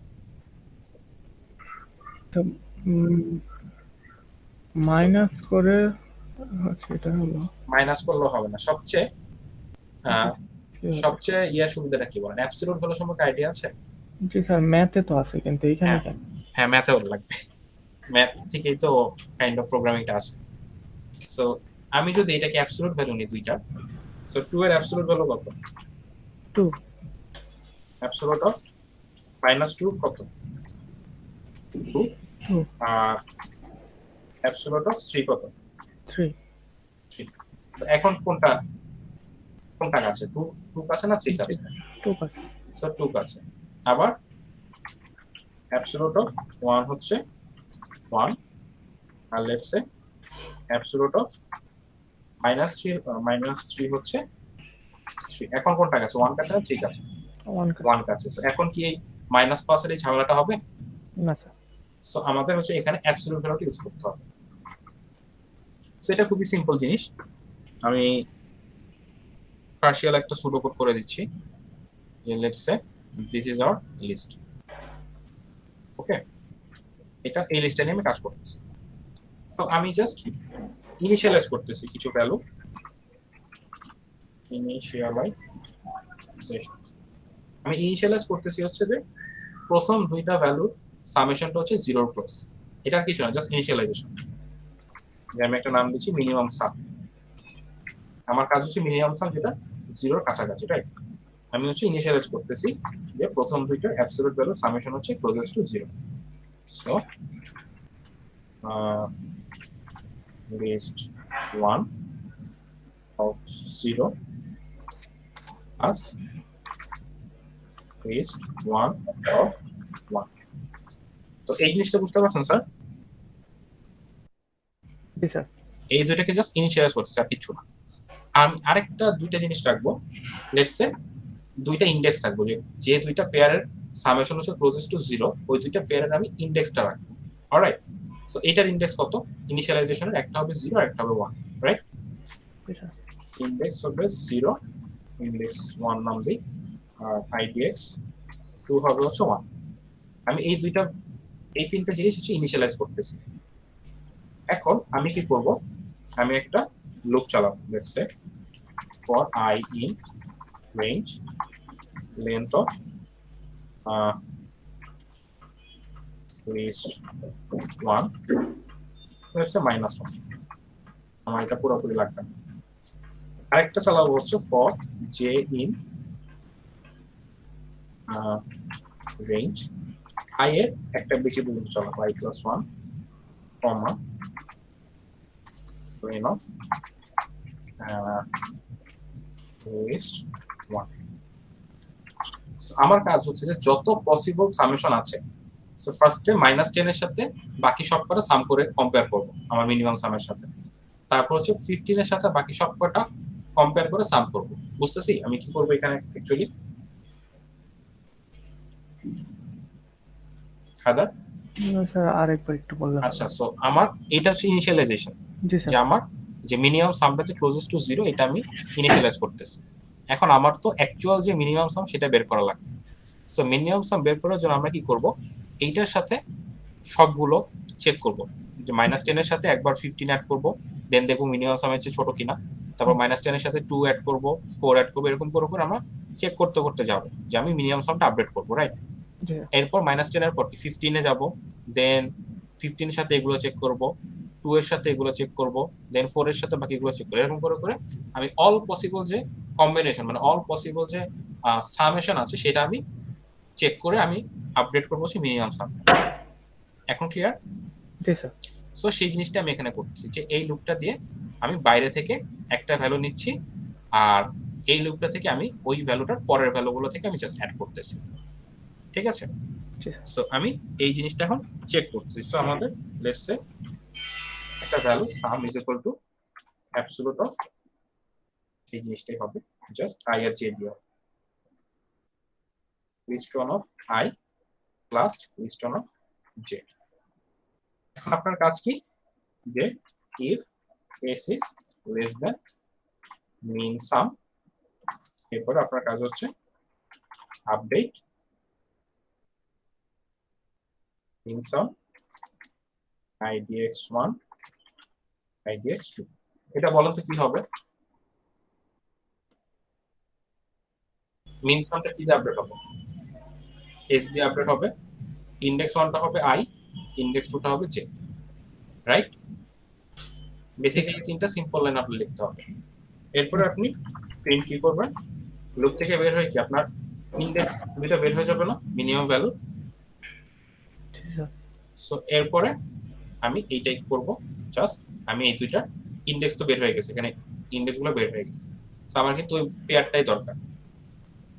Speaker 1: তো মাইনাস করে হচ্ছে এটা হলো
Speaker 2: মাইনাস করলেও হবে না। সবচেয়ে
Speaker 1: কি হবে?
Speaker 2: সবচেয়ে সুবিধাটা কি বলেন? অ্যাবসলিউট ভ্যালু সম্পর্কে আইডিয়া আছে?
Speaker 1: জি স্যার, ম্যাথে তো আছে কিন্তু এইখানে
Speaker 2: হ্যাঁ
Speaker 1: কেন?
Speaker 2: হ্যাঁ, ম্যাথেও লাগবে। ম্যাথ থেকেই তো কাইন্ড অফ প্রোগ্রামিংটা আসে। সো আমি যদি এটাকে অ্যাবসলিউট ভ্যালু নিই দুইটা, সো 2 এর অ্যাবসলিউট ভ্যালু কত?
Speaker 1: 2
Speaker 2: অ্যাবসলিউট অফ -2 কত? 2।
Speaker 1: 2
Speaker 2: আর অ্যাবসলিউট অফ 3 কত?
Speaker 1: 3
Speaker 2: 3। সো এখন কোনটা কোনটা কাছে? 2 কাছে না 3 কাছে?
Speaker 1: 2 কাছে।
Speaker 2: সো 2 কাছে। আবার অ্যাবসলিউট অফ 1 হচ্ছে 1 আর লেটস সে অ্যাবসলিউট অফ -3 হচ্ছে 3। এখন কোনটা কাছে? 1 কাছে না 3 কাছে?
Speaker 1: 1 কাছে।
Speaker 2: 1 কাছে। সো এখন কি এই মাইনাস পাসের এই ঝামেলাটা হবে?
Speaker 1: না স্যার।
Speaker 2: সো আমাদের হচ্ছে এখানে অ্যাবসলিউট ভ্যালুটা ইউজ করতে হবে। সো এটা খুবই সিম্পল জিনিস। আমি পার্শিয়াল একটা সুডো কোড করে দিচ্ছি যে let's say this is our list. Okay, এটা এই লিস্টটা নিয়ে আমি কাজ করতেছি। সো আমি জাস্ট ইনিশিয়ালাইজ করতেছি কিছু ভ্যালু। আমি ইনিশিয়ালাইজ করতেছি হচ্ছে যে প্রথম দুইটা ভ্যালুর সামেশনটা হচ্ছে 0 ক্রস। এটা কিছু না, জাস্ট ইনিশিয়ালাইজেশন। যে আমি একটা নাম দিচ্ছি মিনিমাম সাম। আমার কাজ হচ্ছে মিনিমাম সাম যেটা 0 এর কাছাকাছি, রাইট? আমি হচ্ছে ইনিশিয়ালাইজ করতেছি যে প্রথম দুইটা অ্যাবসলিউট ভ্যালু সামেশন হচ্ছে closest to 0। So list 1 of 0 plus list 1 of 1। তো এই জিনিসটা বুঝতে পারছেন স্যার?
Speaker 1: জি স্যার।
Speaker 2: এই দুইটাকে জাস্ট ইনিশিয়ালাইজ করতেছি আর কিছু না। আমি আরেকটা দুইটা জিনিস রাখবো। লেটস সে দুইটা ইন্ডেক্স রাখবো, যে দুইটা পেয়ারের সামেশন হচ্ছে ক্লোজেস্ট টু 0, ওই দুইটা পেয়ারের আমি ইন্ডেক্সটা রাখবো। অলরাইট? সো এটার ইন্ডেক্স কত? ইনিশিয়ালাইজেশনের একটা হবে 0 আর একটা হবে 1, রাইট?
Speaker 1: জি স্যার।
Speaker 2: ইন্ডেক্স হবে 0, ইন্ডেক্স 1 নাম দিই, আর idx 2 হবে হচ্ছে 1। আমি এই তিনটা জিনিস হচ্ছে ইনিশিয়ালাইজ করতেছি। এখন আমি কি করব? আমি একটা লুপ চালাবো। Let's say for I in range length of list 1, let's say -1। আমার এটা পুরোপুরি লাগবে না। আরেকটা চালাবো হচ্ছে for j in range I এর একটা বেশি পর্যন্ত চালাবো, I plus 1, comma len of list 1। আমার কাজ হচ্ছে যে যত পসিবল সামেশন আছে, সো ফার্স্টে -10 এর সাথে বাকি সবকটা সাম করে কম্পেয়ার করব আমার মিনিমাম সামের সাথে। তারপর হচ্ছে 15 এর সাথে বাকি সবকটা কম্পেয়ার করে সাম করব। বুঝতেছি আমি কি করব এখানে অ্যাকচুয়ালি? হায়দার?
Speaker 1: না স্যার, আরেকবার একটু বললাম।
Speaker 2: আচ্ছা, সো আমার এটা হচ্ছে ইনিশিয়ালাইজেশন।
Speaker 1: জি
Speaker 2: যে
Speaker 1: স্যার।
Speaker 2: আমার যে মিনিমাম সামটা যে ক্লোজেস্ট টু 0 এটা আমি ইনিশিয়ালাইজ করতেছি। এখন আমার তো অ্যাকচুয়াল যে মিনিমাম সাম সেটা বের করা লাগবে। সো মিনিমাম সাম বের করার জন্য আমরা কি করব? এইটার সাথে সবগুলো চেক করব। যে -10 এর সাথে একবার 15 অ্যাড করব, দেন দেখব মিনিমাম সামের চেয়ে ছোট কিনা। তারপর -10 এর সাথে 2 অ্যাড করব, 4 অ্যাড করব, এরকম করে আমরা চেক করতে করতে যাব যে আমি মিনিমাম সামটা আপডেট করব, রাইট?
Speaker 1: জি।
Speaker 2: এরপর -10 এর পর 15 এ যাব, দেন 15 এর সাথে এগুলো চেক করব, 2 এর সাথে এগুলো চেক করব, দেন 4 এর সাথে বাকিগুলো চেক করব। এরকম করে করে আমি অল পসিবল যে কম্বিনেশন মানে অল পসিবল যে সামেশন আছে সেটা আমি চেক করে আমি আপডেট করব সেই মিনিমাম সাম। এখন ক্লিয়ার?
Speaker 1: জি স্যার।
Speaker 2: সো সেই জিনিসটা আমি এখানে করতেছি যে এই লুপটা দিয়ে আমি বাইরে থেকে একটা ভ্যালু নিচ্ছি, আর এই লুপটা থেকে আমি ওই ভ্যালুটার পরের ভ্যালুগুলো থেকে আমি জাস্ট অ্যাড করতেছি। ঠিক আছে?
Speaker 1: জি।
Speaker 2: সো আমি এই জিনিসটা এখন চেক করতেছি। সো আমাদের লেটস সে একটা value sum is equal to absolute of এই জিনিসটাই হবে জাস্ট আই আর জে দিয়ে list one of I plus list one of J. আপনার কাজ কি যে if s is less than mean sum, এরপর আপনার কাজ হচ্ছে update mean sum idx1 idx2। এটা বলেন তো কি হবে? mean sumটা কি দিয়ে আপডেট হবে? s দিয়ে আপডেট হবে, ইনডেক্স 1টা হবে i, ইনডেক্স 2টা হবে j, রাইট? বেসিক্যালি তিনটা সিম্পল লাইন আপনি লিখতে হবে। এরপরে আপনি প্রিন্ট কি করবেন, লুপ থেকে বের হয়ে কি আপনার ইনডেক্স দুইটা বের হয়ে যাবে না মিনিমাম ভ্যালু। সো এরপরে আমি এইটাই করব, জাস্ট আমি এই দুইটা ইনডেক্স তো বের হয়ে গেছে, এখানে ইনডেক্সগুলো বের হয়ে গেছে। সো আমার কিন্তু ওই পেয়ারটাই দরকার।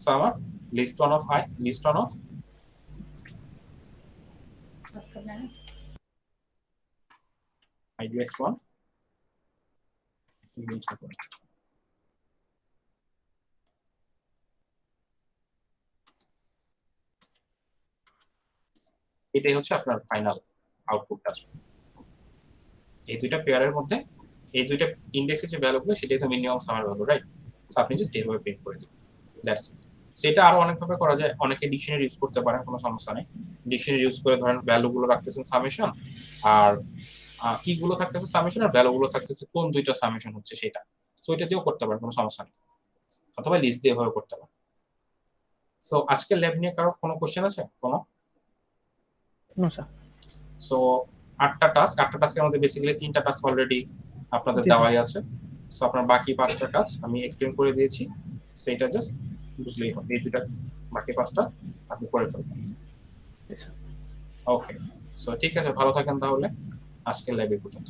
Speaker 2: সো আমার list one of I, list one of idx1 এটাই হচ্ছে আপনার ফাইনাল আউটপুট আসবে। এই দুইটা পেয়ারের মধ্যে এই দুইটা ইনডেক্সের যে ভ্যালুগুলো সেটাই তো মিনিমাম সামের ভ্যালু, রাইট? সো আপনি জাস্ট এইভাবে প্রিন্ট করে দিন, দ্যাটস ইট। সেটা আরো অনেকভাবে করা যায়, অনেকে ডিকশনারি ইউজ করতে পারেন, কোনো সমস্যা নেই। ডিকশনারি ইউজ করে ধরেন ভ্যালুগুলো রাখতেছেন সামেশন, আর কিগুলো থাকতেছে সামেশন, আর ভ্যালুগুলো থাকতেছে কোন দুইটা সামেশন হচ্ছে সেটা। সো এটা দিয়েও করতে পারেন, কোনো সমস্যা নেই, অথবা লিস্ট দিয়ে এভাবে করতে পারেন। সো আজকে ল্যাব নিয়ে কারো কোনো কোশ্চেন আছে? কোনো? সো 8টা টাস্কের মধ্যে বেসিক্যালি 3টা টাস্ক অলরেডি আপনাদের দেওয়াই আছে। সো আপনার বাকি 5টা কাজ আমি এক্সপ্লেইন করে দিয়েছি, সেটা জাস্ট বুঝলেই হবে। এই দুটা বাকি 5টা আপনি করে ফেলবেন। ওকে, সো ঠিক আছে, ভালো থাকেন তাহলে, আজকে ল্যাবে পর্যন্ত।